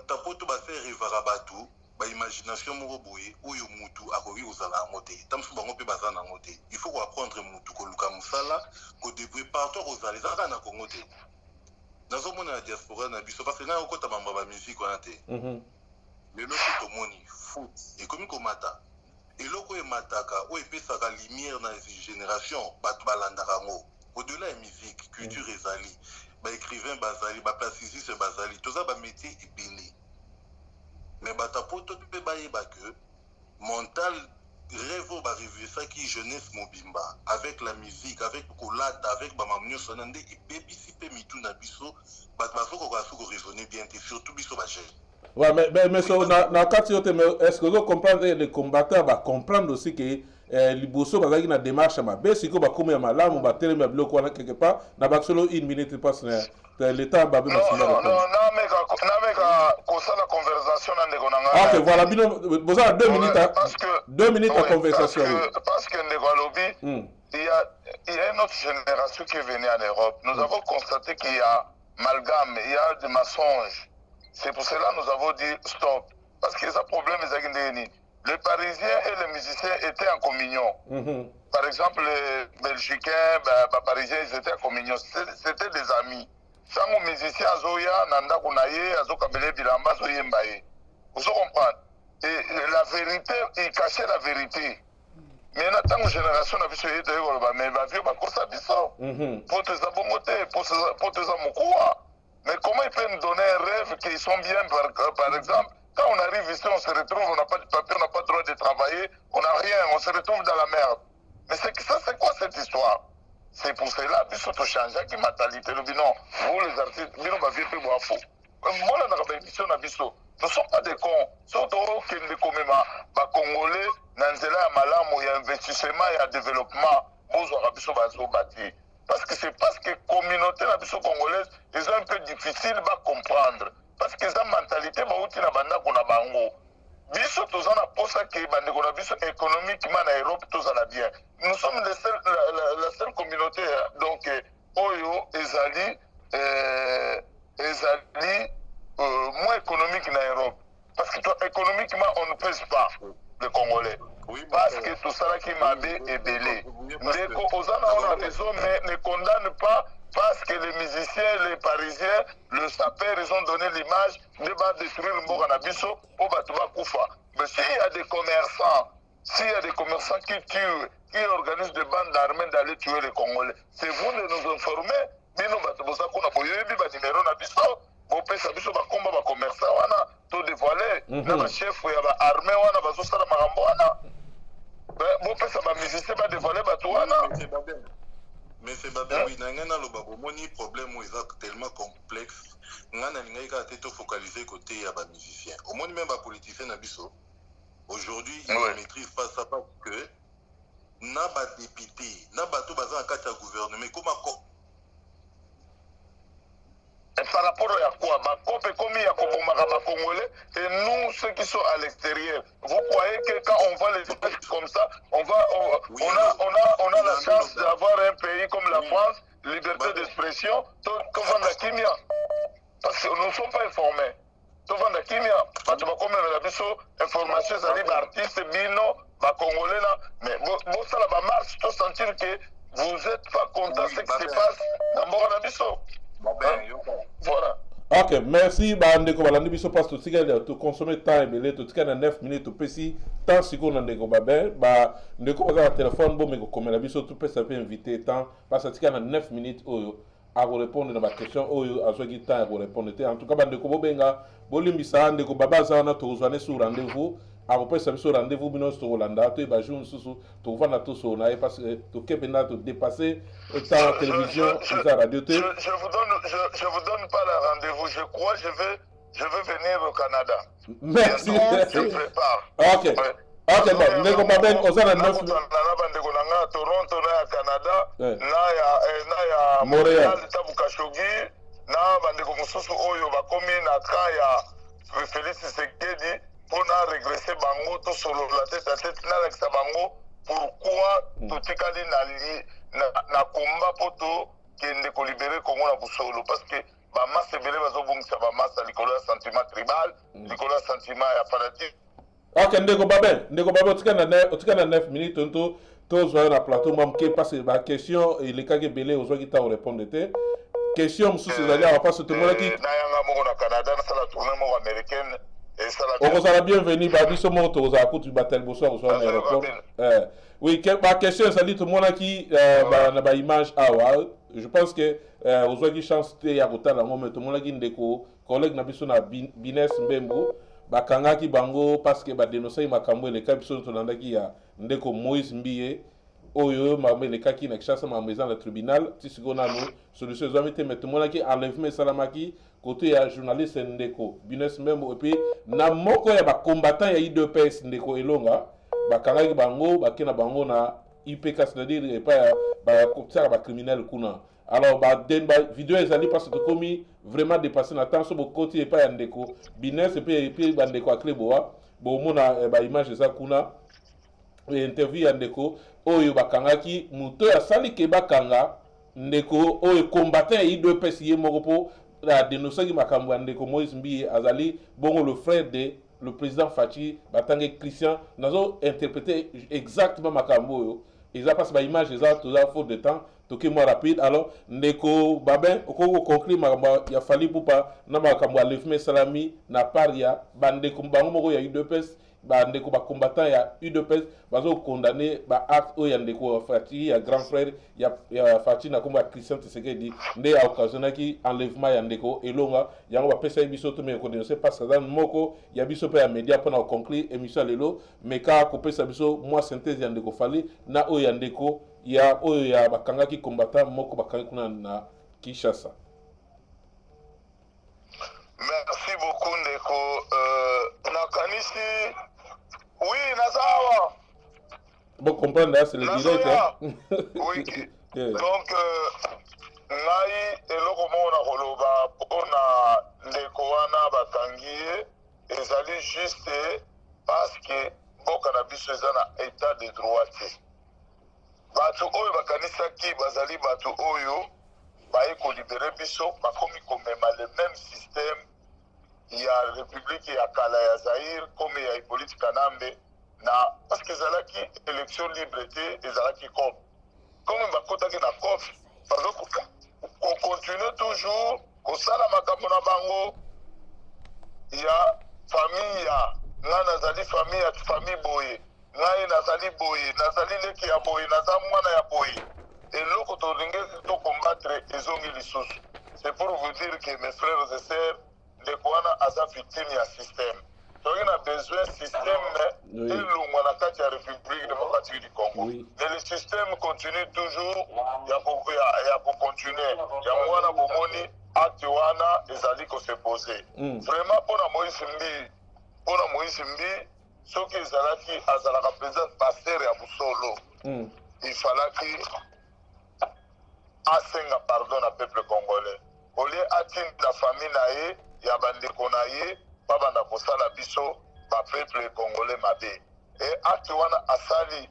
Ta poto va faire révarabatu, imagination moroboye, ou yo mutu, akogi uzala amote. Tamsu bango pe bazana amote. Il faut apprendre mutu ko luka musala, ko débrouiller partout uzala zaka na kongote. Dans la diaspora na biso parce que na okota mamba ba musique wana te. Le loko to moni foot et comme komata. Et loko e mataka o epesaka lumière dans les générations batu balandaka ngo. Au-delà de la musique, culture ezali, ba écrivain bazali, ba plasticiste bazali, tout ça ba métier et béni. Mais ba tapoto pe ba yeba que mental rêve ba rêver ça qui jeunesse mobimba avec la musique, avec kolata, avec ba mamnyo sonande et baby si pe mitu na biso, ba soko ko soko raisonner bien et surtout biso ba jeune. Ouais, mais so na kati yote est-ce que vous comprenez les combattants va comprendre aussi que liboso bazaki na démarche mabe siko ba komi ya malamu ba telema biloko wana quelque part na ba solo une minute passe le temps ba non na meka ko sala conversation na ndeko nanga. OK, voilà bino boza 2 minutes parce que 2 minutes à conversation. Parce que ndeko alobi il y a une autre génération qui est venue en Europe. Nous avons constaté qu'il y a amalgame, il y a des mensonges. C'est pour cela que nous avons dit stop. Parce que ça problème est les Parisiens et les musiciens étaient en communion. Par exemple, les Belgicains, les Parisiens, ils étaient en communion. C'était des amis. Sans les musiciens, Azoya, Nanda Kounaye, Azo Kabele Bilamba, Azoye Mbaye. Vous comprenez? Et la vérité, ils cachaient la vérité. Mais tant que génération n'a vu ce que mais va vivre comme ça, pour te saboter, pour te saboter. Mais comment ils peuvent nous donner un rêve qu'ils sont bien, par exemple, quand on arrive ici, on se retrouve, on n'a pas de papier, on n'a pas le droit de travailler, on n'a rien, on se retrouve dans la merde. Mais c'est quoi cette histoire? C'est pour cela que nous changé la mentalité. Nous disons, non, vous les artistes, nous va vivre plus faux. Moi, nous ne sommes pas des cons. Surtout que nous sommes des Congolais, dans il y a investissement, il y a développement. Parce que c'est parce que la communauté congolaise est un peu difficile à comprendre. Parce que la mentalité est une bango. Biso tozana posa que bandeko na biso économiquement en Europe tozala bien. Nous sommes la seule communauté donc oyo ezali moins économique en Europe. Parce que économiquement on ne pèse pas les Congolais. Parce que tout ça qui m'a est belé. Ndeko ozana on a raison mais ne condamne pas. Parce que les musiciens, les Parisiens, le sapeur, ils ont donné l'image de détruire le Mboganabiso pour Batouba Koufa. Mais s'il y a des commerçants, qui tuent, qui organisent des bandes d'armées d'aller tuer les Congolais, c'est vous de nous informer. Bino Batouba Kouna Boyebi, Numéro Nabiso, Bopesa Biso Bakomba, commerçants, wana, tout dévoilé. Le chef, il y a l'armée, wana, Bazosala Marambo, wana. Bopesa ba musicien, ba dévoilé, Batouana. Mais c'est pas oui, nangana lo babo moni problème où est tellement complexe. Ngana ningaika a été focalisé côté ya ba musicien. Au moins même ba politicien na biso. Aujourd'hui, ils ne maîtrisent pas ça parce que na ba député, na ba to baza en kati ya gouvernement comment et par rapport à quoi? Bakope comme il y a Congolais et nous ceux qui sont à l'extérieur. Vous croyez que quand on voit les trucs comme ça, on a la chance d'avoir un pays comme la France, liberté d'expression, tout vend la kimia. Parce que nous ne sommes pas informés. Tout vend la kimia. Parce que comme la biso information ça dit artiste bino, Congolais là, mais bon ça là marche, tout sentir que vous n'êtes pas content de ce qui se passe dans Bogana biso. Voilà. Ok, merci. Ndeko balandi biso passe tout tika to consommer temps ebele to tika na 9 minutes to pesi temps siko na ndeko babe ndeko baza na téléphone bo meko komela biso to pesa pe invité temps parce tika na 9 minutes oyo a répondre na ba question oyo azoki temps à répondre te en tout cas bandeko bobenga bolimbisa ndeko baba za na to ozwane sur rendez-vous a repesa biso rendez-vous bino to Rolanda to ba jour susu to vana to so na parce que to kepena to dépasser temps télévision ça radio te je vous donne pas le rendez-vous, je crois je vais venir au Canada. Merci. Je prépare. OK. OK bon ndeko baben ozana 9 bandeko nanga Toronto na Canada na ya Montréal Tabu Kashogi na bandeko mususu oyo bakomi na ka ya Félix Tshisekedi pour régresser bango to solo la tête à tête na avec bango pourquoi totikali na combat poto kende ko libérer Congo na busolo parce que ba masse belé bazobungisa ba masse likolo ya sentiment tribal likolo ya sentiment ya fanatique. Ok, ndeko babe otika na 9 minutes tonto tozwa na plateau mamke parce que ba question les kage belé ozwa kita o répondre te question mususu ezali awa parce que tomonaki na yanga moko na Canada na sala tournée moko américaine et sala okozala bienvenu ba biso moko tokozala kutu batel boso ozwa na aéroport oui ba question ezali tomonaki na ba image awa je pense que ozwaki chance te ya kotala yango mais tomonaki ndeko collègue na biso na Bines Mbembo bakangaki bango parce que badenosaki makambo eleka biso tolandaki ya ndeko Moïse Mbiye oyo makambo elekaki na Kinshasa makambo eza na tribunal ti sikoyo nano solution ezwami te mais tomonaki enlèvement esalamaki côté ya journaliste ndeko Bines Mbembo epuis na moko ya bacombattant ya UDPS ndeko Elonga bakangaki bango bake na bango na IPK c'est-à-dire epai ya bakotiaka bacriminel kuna. Alors vidéo ezali parce que komi vraiment dépassé na temps so bokoti epai ya ndeko Bines epi bandeko akleboa bomona baimage eza kuna interview ya ndeko oyo bakangaki moto asali ke bakanga ndeko oyo combattant ya UDPS ye moko po dénonçaki makambo ya ndeko Moïse Mbiye azali bongo le frère de le président Fachi batange Christian nazo interpréter exactement makambo oyo eza parce ba image eza toza faute de temps toki moi rapide. Alors ndeko babin okoko conclure makambo ya fali pupa na makambo ya lefme salami na part ya bandeko bango moko ya UDPS bandeko ba combattant ya UDPS bazo condamner ba acte oyo ya ndeko Fachi ya grand frère ya Fachi na kombo ya Christian Tshisekedi nde a occasionnaki enlèvement ya ndeko Elonga yango ba pesa biso to me ko dénoncer parce que dans moko ya biso pe ya média pour na conclure émission lelo mais ka ko pesa biso moi synthèse ya ndeko fali na oyo ya ndeko ya oyo ya bakangaki combattant moko bakangaki kuna na Kinshasa. Merci beaucoup ndeko nakanisi oui nazawa bon comprendre c'est le direct oui donc ngai eloko moko na koloba mpona ndeko wana bakangi ye ezali juste parce que mboka na biso eza na état de droit te bato oyo bakanisaki bazali bato oyo baye kolibere biso bakomi komema le même système ya république ya kala ya Zaïre comme ya Hippolyte Kanambe na parce que ezalaki élection libre te ezalaki comme bakotaki na COP kocontinue toujours kosala makambo na bango ya famille ya ngai nazali famille boye ngai nazali boye nazali leki ya boye naza mwana ya boye eloko tolingi tocombattre ezongi lisusu. C'est pour vous dire que mes frères et sœurs ndeko wana aza victime ya système toki na besoin système elongwa na kati ya République démocratique du Congo mais le système continue toujours ya kocontinue yango wana bomoni acte wana ezali kose pose vraiment mpona Moïse Mbi soki ezalaki azalaka président pasteur ya busolo il falaki asenga pardon na peuple congolais au lieu atinda famille na ye ya bandeko na ye babanda kosala biso bapeuple congolais mabe e acte wana asali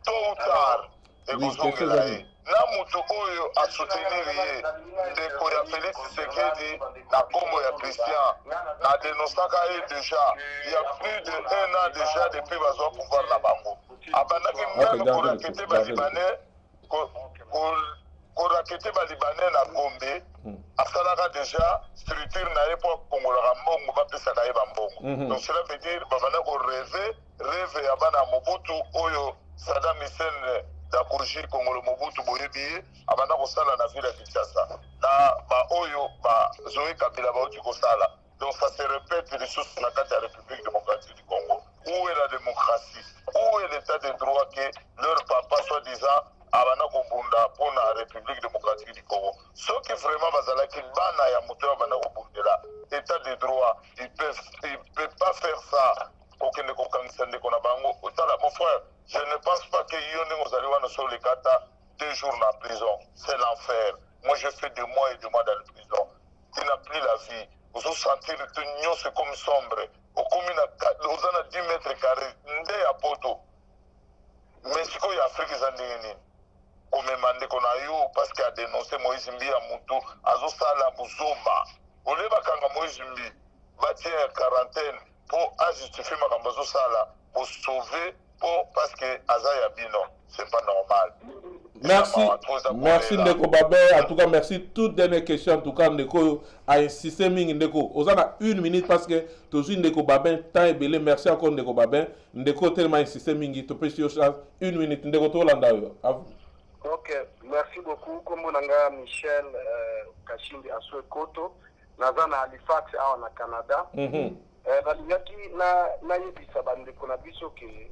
tôt ou tard ekozongela ye na mutu oyo asoutenir ye ndeko ya Félix Tshisekedi na kombo ya Christian na dénonçaka ye déjà il y a plus de 1 an déjà depuis bazwa pouvoir na bango abandaki même korakete balibanais korakete balibanais na Gombe asalaka déjà structure na ye mpo akongolaka mbongo bapesaka ye bambongo donc cela veut dire babanda korêve ya bana Mobutu oyo Saddam Hussein dakoji Kongolo Mobutu boyebi ye abanda kosala na ville ya Kinshasa na baoyo bazoe Kabila bauti kosala. Donc ça se répète lisusu na kati ya République démocratique du Congo. Où est la démocratie? Où est l'état de droit que leur papa soi-disant abanda kobunda mpona République démocratique du Congo? Soki vraiment bazalaki bana ya moto oyo abanda kobundela état de droit, il peut pas faire ça. Okende kokangisa ndeko na bango otala mon frère, je ne pense pas que yo ndenge ozali wana sur les kata 2 jours en prison, c'est l'enfer. Moi je fais 2 mois et 2 mois dans la prison. Tu n'as plus la vie. ozosentir te nyonso ekomi sombre okomi oza na 10 mètres carré nde ya poto mais sikoyo ya afrika eza ndenge nini komema ndeko na yo parce que adenonce Moïse Mbi ya mutu azosala buzoba ole bakanga Moïse Mbi batie ya quarantaine mpo ajustifie makambo azosala posauve mpo parce que aza ya bino c'est pas normal. Merci Ndeko Babin. En tout cas, merci. Toute dernière question, en tout cas, Ndeko a insisté, Ndeko. On a 1 minute parce que toujours Ndeko Babin, temps est belé. Merci encore Ndeko Babin. Ndeko tellement insisté, Mingi. Tu peux sur 1 minute. Ndeko Tolanda. Ok, merci beaucoup. Comme on a Michel Kachindi Aswe Koto, Nazana Halifax, au Canada. Balingaki na yebisa bandeko na biso ke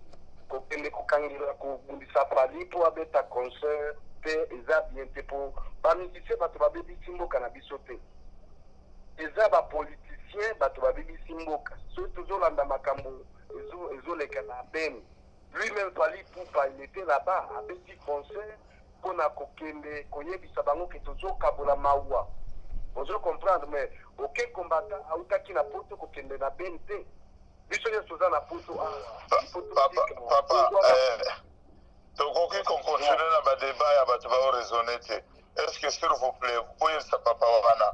kokende kokangela kobundisa pali po abeta concert te eza bien te po bamusicien bato babebisi mboka na biso te eza bapoliticien bato babebisi mboka so tozolanda makambo ezoleka na beni lui-même Fally Ipupa il était là-bas abeti concert mpona kokende koyebisa bango ke tozokabola mawa ozo comprendre mais aucun combattant autaki na poto kokende na beni te biso nyonso toza na poto papa tokoki kocontinue na badébat ya bato baoraisonne te est ce que s'il vous plaît boyelisa papa wana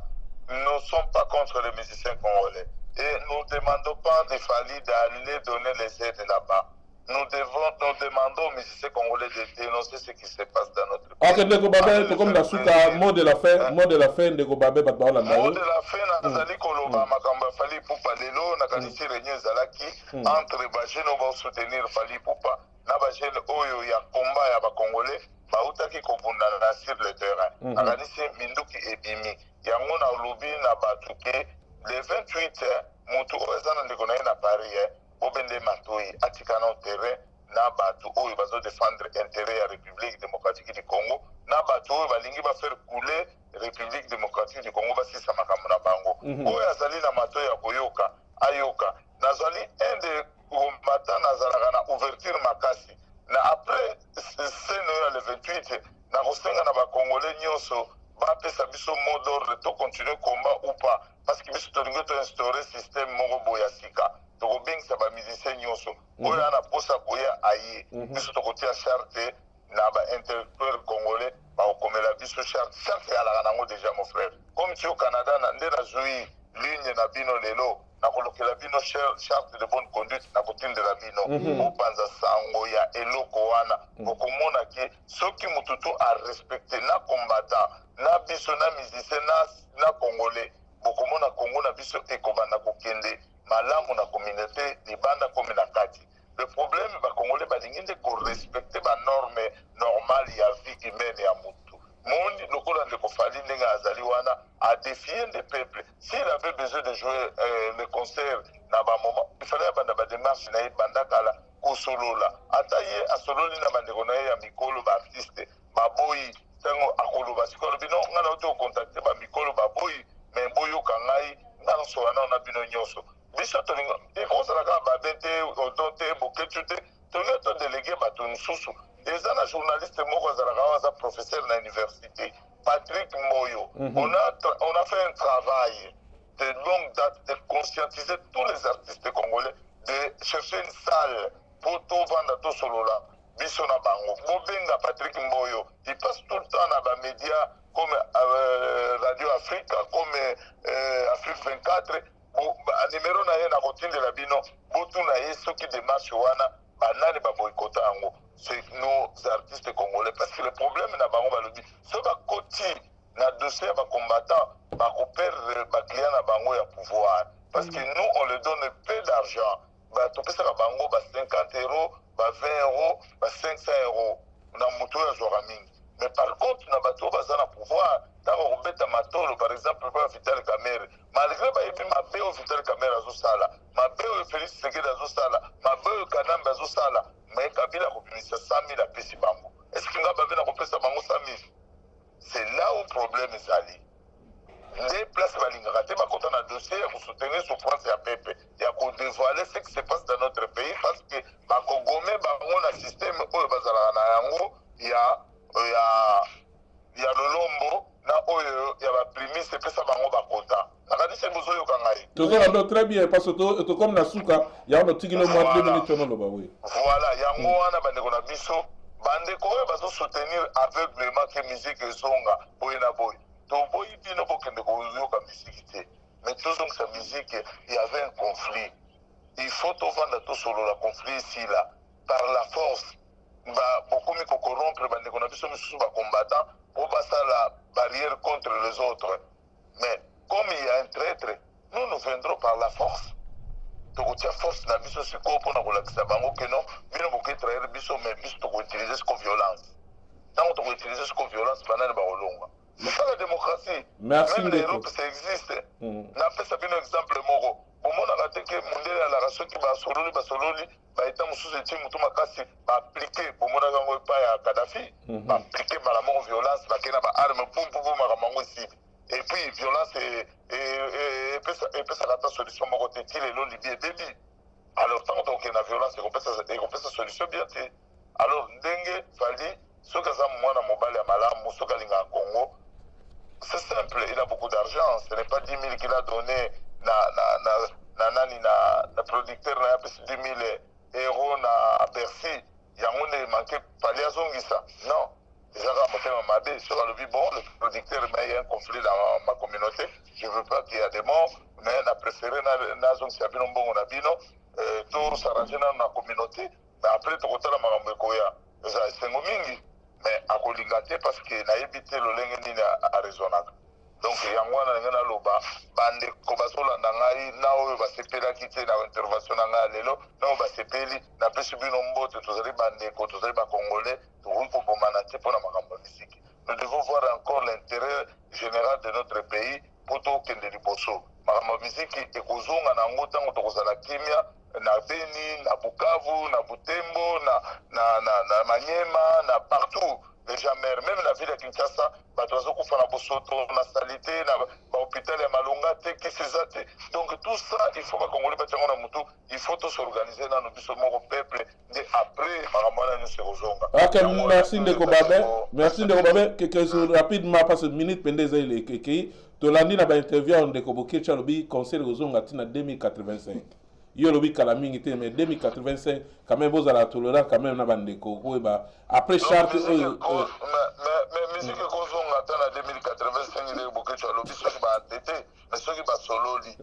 nous ne sommes pas contre les musiciens congolais et nous ne demandons pas de Fally d'aller donner les aides là-bas. Nous demandons aux musiciens congolais de dénoncer ce qui se passe dans notre pays. Ok, Ndeko Babin, comme la suite à mot de la fin, Ndeko Babin, mot de la fin, nazali koloba makambo Fally Ipupa lelo nakanisi réunion ezalaki entre bajene oyo soutenir Fally Ipupa na bajene oyo ya komba ya bakongolais bautaki kobundana na sur le terrain. Nakanisi minduki ebimi yango na olobi na bato ke le 28 mutu oyo eza na ndeko na ye na Paris obende matoi atikana au terrain na bato oyo bazo défendre intérêt ya République démocratique du Congo na bato oyo balingi ba faire couler République démocratique du Congo basisa makambo na bango oyo azali na matoi ya koyoka ayoka nazali un de combattants nazalaka na ouverture makasi na après scène oyo le 28 na kosenga na bakongolais nyonso bapesa biso mot d'ordre to continuer combat ou pas parce que biso tolingi toinstaurer système moko boye ya sika tokobengisa bamusicien nyonso oyo ana posa koya aye biso tokotia charte na baintellectuel congolais bakokomela biso charte eyalaka nango déjà mon frère comme ti au Canada nde nazwi ligne na bino lelo nakolokela bino charte de bonne conduite nakotindela bino opanza sango ya eloko wana okomona ke soki mututu arespecte na combattant na biso na musicien na congolais bokomona Congo na biso ekobanda kokende malamu na communauté libanda komi na kati. Le problème bakongolais balingi nde korespecte banorme normale ya vie humaine ya mutu mondi lokola ndeko Fally ndenge azali wana a défier des peuples s'il avait besoin de jouer le concert na bamoment il fallait abanda badémarche na ye banda kala kosolola ata ye asololi na bandeko na ye ya mikolo baartiste baboyi ntango akoloba sikoyo alobi no nga na ote ocontacte bamikolo baboyi me boyoka ngai nga nyonso wana na bino nyonso biso tolinga ekozalaka babe te odon te boketu te tolinga todelege bato mosusu eza na journaliste moko azalaka awa aza professeur na université Patrick Mboyo on a fait un travail de longue date de conscientiser tous les artistes congolais de chercher une salle pour tout vendre tout solola biso na bango bobenga Patrick Mboyo il passe tout le temps na bamédia comme Radio Afrique comme Afrique 24 numéro na ye na kotindela bino botuna ye soki démarche wana banani baboyikota yango c'est nos artistes congolais parce que le problème na bango balobi so bakoti na dossier ya bacombattant bakoperdre baclient na bango ya pouvoir parce que nous on leur donne peu d'argent topesaka bango ba 50 €, ba 20 €, ba 500 € na moto oyo azwaka mingi mais par contre na bato oyo baza na pouvoir ntango kobeta matolo par exemple mpo ya Vital Kamerhe malgré bayebi mabe oyo Vital Kamerhe azosala mabe oyo Félix Tshisekedi azosala mabe oyo Kanambe azosala mais Kabila akobimisa 100 000 apesi bango est ce que nga babe na kopesa bango 100 000 c'est là où problème ezali nde place balingaka te bakota na dossier ya kosoutenir souffrance ya pepe ya kodévoiler ce qui se passe dans notre pays parce que bakogome bango na système oyo bazalaka na yango ya lolombo na oyo ya baprimise epesa bango bakota nakani c'est besoin de kangai. Tozo très bien parce que to comme na suka ya on tiki no moins 2 minutes no loba oui. Voilà, yango wana bande ko na biso bande ko bazo soutenir aveuglement que musique ezonga boy na boy. To boy bino bokende ko yoka musique te. Mais toujours sa musique il y avait un conflit. Il faut tout vendre tout sur le conflit ici là par la force. Beaucoup de corrompre bande ko na biso misusu ba combattant pour passer la barrière contre les autres. Mais comme il y a un traître, nous viendrons par la force. Donc, il y a force dans biso c'est quoi pour nous relaxer bango que non, nous pouvons trahir biso mais biso to utiliser comme violence. Tant qu'on utilise comme violence, banane ba olonga. C'est ça la démocratie. Merci. Même l'Europe ça existe. N'a pas ça un exemple moko. Au monde a raté que mondial à la ration qui va sololi ba état mususu eti mutu makasi ba appliquer au monde gango pa ya Kadhafi, ba appliquer par la mort violence ba kena ba arme pum maramango ici. Et puis violence et ça la solution mon côté il est long Libye et débit. Alors tant donc la violence et on peut sa solution bien té. Alors ndenge fali ce que ça moi na mobile ya malamu ce kalinga Congo. C'est simple, il a beaucoup d'argent, ce n'est pas 10 000 qu'il a donné na producteur na 10 000 euros na Bercy. Yango ne manqué pas les ça. Non. Déjà, sur le bon, le producteur, mais il y a un conflit dans ma communauté. Je ne veux pas qu'il y ait des morts, mais on a préféré Nazon Siabino Bon Nabino, tout s'arranger dans la communauté. Mais après, tu as la Marambekoya. C'est un mingi. Mais à Kolingate, parce qu'il a évité le Lengeni à Arizona. Donc, il y a un loba, bande Kobasola Nangai, Nao va se péla quitter l'intervention Nanga Lelo, Nao va se péli, n'a pas subi nombre de tous les bandés, tous les Congolais, tout le monde pour manager pour la musique. Nous devons voir encore l'intérêt général de notre pays pour tout le monde. Bosso. La musique est Kozonga, Nangotan, Tozala Kimia, na Beni, na Bukavu, na Butembo, na Maniema, na partout. Déjà, même la ville de Kinshasa, na salité, na hôpital de Malunga, donc tout ça, il faut pas Congolais il faut tous s'organiser dans nos peuple et après, nous se rejoindre. Ok, merci de Kobabe. Merci de Kobabe. Quelques rapidement, parce que minute pendant les Kiki, tu l'as dit dans l'interview de Koboké Chalobi, conseil de Rozonga en 2085. Yo lobi kalamingi te mais 2085 quand même vous allez tolérer quand même na bandeko ko ba après charte mais musique ko zonga ta na 2085 il est beaucoup de lobi so ba tété mais ceux qui ba sololi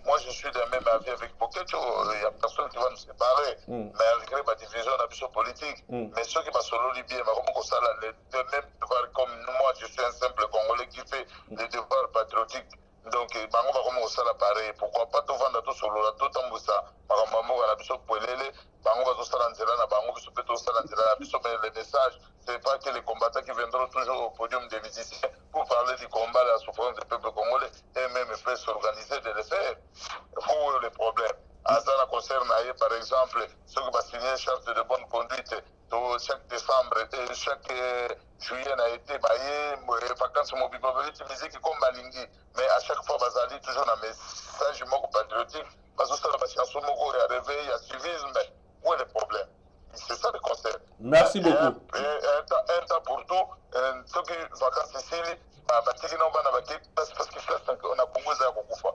moi je suis dans même avis avec Bokecho il y a personne qui va nous séparer malgré ma division d'ambition politique mais ceux qui ba sololi bien ma comme ça là les mêmes devoirs comme moi je suis un simple Congolais qui fait des devoirs patriotiques. Donc, bango va commencer ça pareil. Pourquoi pas tout vendre tout sur le tout en boussa. Maman va la biso poelele. Bango va tout ça l'antenne na bango biso peut tout ça l'antenne na biso mais le message c'est pas que les combattants qui viendront toujours au podium des musiciens pour parler du combat de la souffrance du peuple congolais et même peuvent s'organiser de le faire. Où est le problème? Ça concerne par exemple ceux qui vont signer charte de bonne conduite. Chaque décembre et chaque juillet a été baillé, vacances mobilisées, musique comme Balingi. Mais à chaque fois, Bazali, toujours un message patriotique. Parce que ça, la chanson, il y a réveil, il y a civisme. Où est le problème? C'est ça le concept. Merci beaucoup. Un temps pour tout, ceux qui vacances ici, parce qu'ils on a Congo za kokufa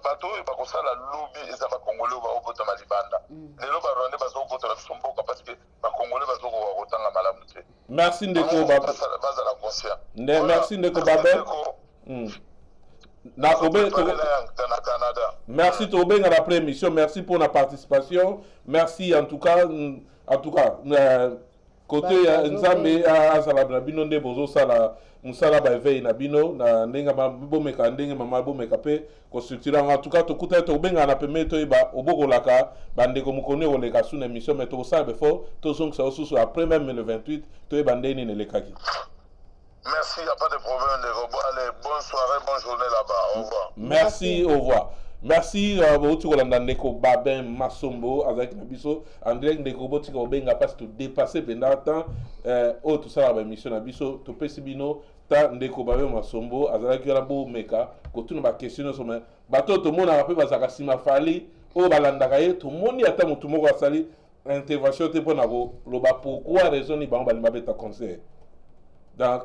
bato bakosa la lobby eza ba Congolais ba obota malibanda lelo ba Rwanda bazo obota la somboka parce que ba Congolais bazo ko kotanga malamu te. Merci ndeko baba baza la conscient. Merci ndeko baba. Merci Tobé dans la première émission, merci pour la participation, merci en tout cas côté nzambe azala bino nde bozo sala musala ba veille na bino na ndenga bomeka ndenge mama bomeka pe consulter en tout cas to kuta to benga na peme to ba obokolaka bandeko mukone oleka sous émission mais to ça be fort to zonk ça sous après même le 28 to bandeni ne lekaki. Merci, il n'y a pas de problème de robot. Allez, bonne soirée, bonne journée là-bas. Au revoir. Merci, au revoir. Merci beaucoup Kolanda Ndeko Babin Masombo avec Nabiso André Ndeko Botika Obenga parce que dépasser pendant temps tout ça la émission Nabiso to pesibino ta Ndeko Babin Masombo azalaki la bo meka ko tuna ba question so mais bato to mona rappel bazaka sima fali o balanda kaye to moni ata mutu moko asali intervention te pona ko loba pourquoi raison ni bango balima beta conseil donc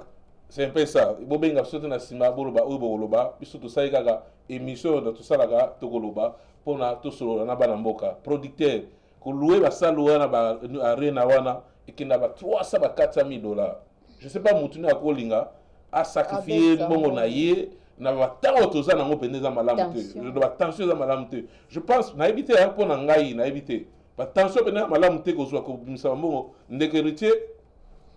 c'est un peu ça bobenga biso te na nsima boloba oyo bokoloba biso tosali kaka émission oyo tosalaka tokoloba mpona tosolola na bana mboka producteur kolue basalo wana baarena wana ekenda ba 300 ba 400 $. Je sais pas mutu ne akolinga asacrifier mbongo na ye na batango toza nango pende za malamu te je dois tension za malamu te je pense na éviter mpona ngai na éviter ba tension pende za malamu te kozwa ko bimisa mbongo ndeke héritier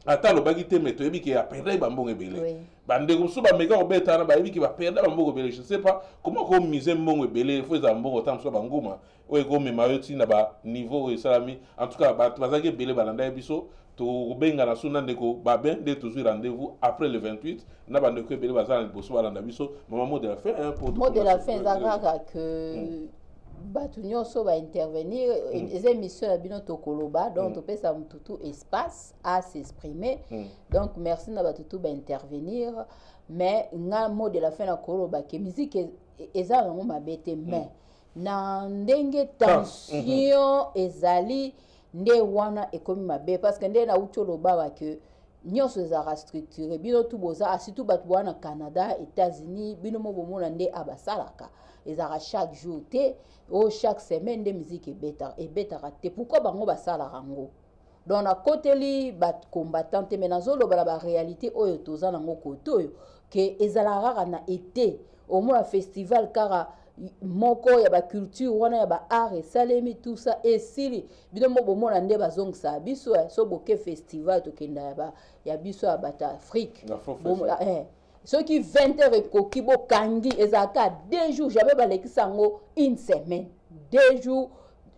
ata lobaki te mais toyebi ke aperdre bambongo ebele bandeko mosusu bameka kobetana bayebi ke baperdre bambongo ebele je sais pas comment komise mbongo ebele fo eza mbongo ta mosusu banguma oyo ekomema yo ntina baniveau oyo esalami en tout cas bato bazalaki ebele balanda ye biso tobengana so na ndeko babe nde tozwi rendez-vous après le 28 na bandeko ebele baza na liboso balanda biso mama mot de la fin mot de la fin eza kaka ke bato nyonso baintervenir eza émission ya bino tokoloba donc topesa mututu espace à s'exprimer donc merci na bato tu baintervenir mais nga mot de la fin na koloba ke musique eza nango mabe te mais na ndenge tension ezali nde wana ekomi mabe parce que nde nauti olobaka ke nyonso ezalaka structuré bino tu boza surtout bato wana Canada États-Unis bino mo bomona nde abasalaka ezalaka chaque jour te o chaque semaine nde musique ebetaka te pourquoi bango basalaka yango donc nakoteli bacombattant te mais nazoloba na baréalité oyo toza nango kote oyo ke ezalaka kaka na été omona festival kaka moko ya baculture wana ya baart esalemi tout ça esili bino mo bomona nde bazongisa biso so boke festival tokenda ya biso ya bato Afrique soki 20h ekoki bokangi ezalaka 2 jours jamais balekisa yango une semaine 2 jours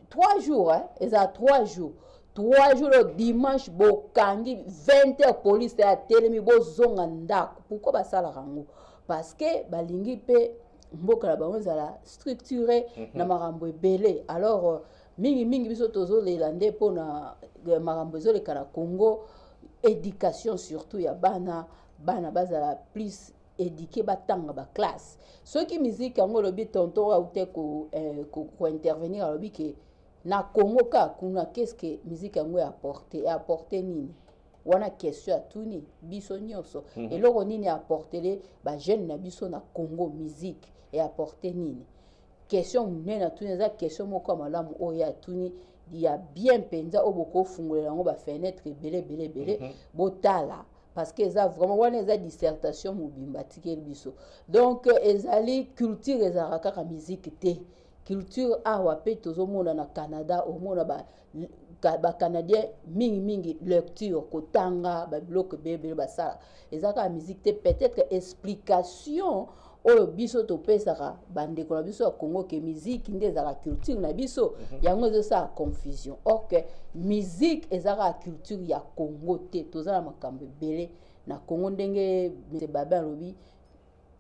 3 jours eza 3 jours 3 jours le dimanche bokangi 20h police ya telemi bozonga ndako pourquoi basalaka yango parce que balingi pe mboka na bango ezala structuré na makambo ebele alors mingi biso tozolela nde mpona makambo ezoleka na Congo éducation surtout ya bana bazala plus éduqué batanga ba classe soki musique yango lobi tonton aute ko intervenir lobi ke na Congo ka kuna qu'est-ce que musique yango apporter nini wana question atuni biso nyonso eloko nini apporter ba jeune na biso na Congo musique et apporter nini question munene atuni eza question moko malamu oyo atuni ya bien penza oboko fungolela yango ba fenêtre belé botala parce que ça vraiment wana eza dissertation mobimba tikeli biso donc ezali culture ezalaka kaka musique te culture awa pe tozomona na Canada omona ba Canadien mingi lecture kotanga ba bloc bébé basala ezaka musique te peut-être explication oyo biso topesaka bandeko na biso ya Congo ke musique nde ezaka culture na biso yango ezosala confusion or que musique ezaka culture ya Congo te tozala makambo ebele na Congo ndenge M. Baba lobi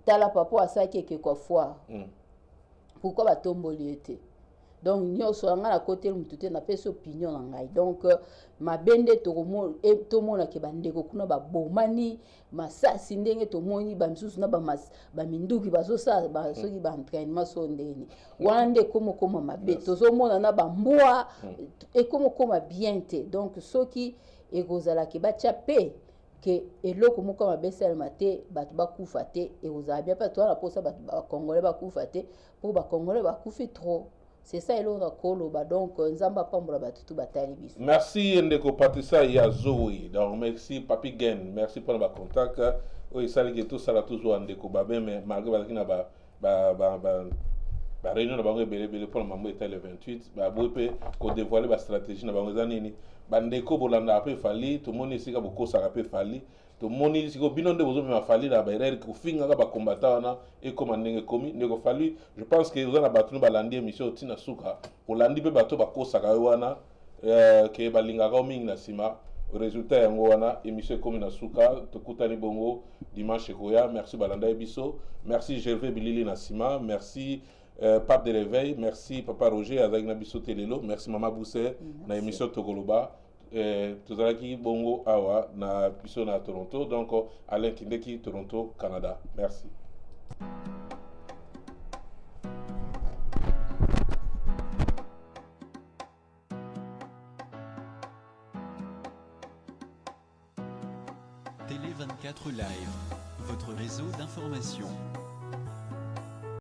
tala papa asaki ke kwa foire pourquoi batomboli ete donc nyonso anga na côté mutute na pesa opinion na ngai donc mabende tomona ke bandeko kuna babomani masasi ndenge tomoni bamisusu na baminduki bazosala soki baentraînement so ndeni wana nde ekoma mabe tozomona na bambwa ekoma bien te donc soki ekozalaki batya pe ke eloko moko mabesalema te bato bakufa te ekozala bien mpe towana mposa bato bakongolais bakufa te mpo bakongolais bakufi trop. C'est ça et l'on a koloba donc nzamba pambola batutu batali biso. Merci ndeko Patricia ya Zoe. Donc merci Papi Gen, merci pour le contact. Oui, ça que tout ça là toujours ndeko babe mais malgré balaki ba réunion na bango belé pour le moment était le 28, ba bope ko dévoiler ba stratégie na bango zanini. Bandeko bolanda après fali, tout le monde ici ka boko ça rappel fali. Tout le monde ici ko bino nde bozo me fali na ba erreur ko finga ka ba combattant na et comme ndenge komi ndeko fali. Je pense que vous en battu balandi émission tina suka. Olandi be bato ba ko saka wana ke balinga ka mingi na sima. Résultat yango wana émission komi na suka tokutani bongo dimanche koya. Merci balanda ebiso. Merci Gervais Bilili na sima. Merci Pape de l'éveil, merci Papa Roger avec Nabiso Telelo, merci Mama Bousse na émission Togoloba. Tozalaki bongo awa na biso na Toronto, donc Alain Kindeki Toronto Canada. Merci. Télé 24 Live, votre réseau d'information.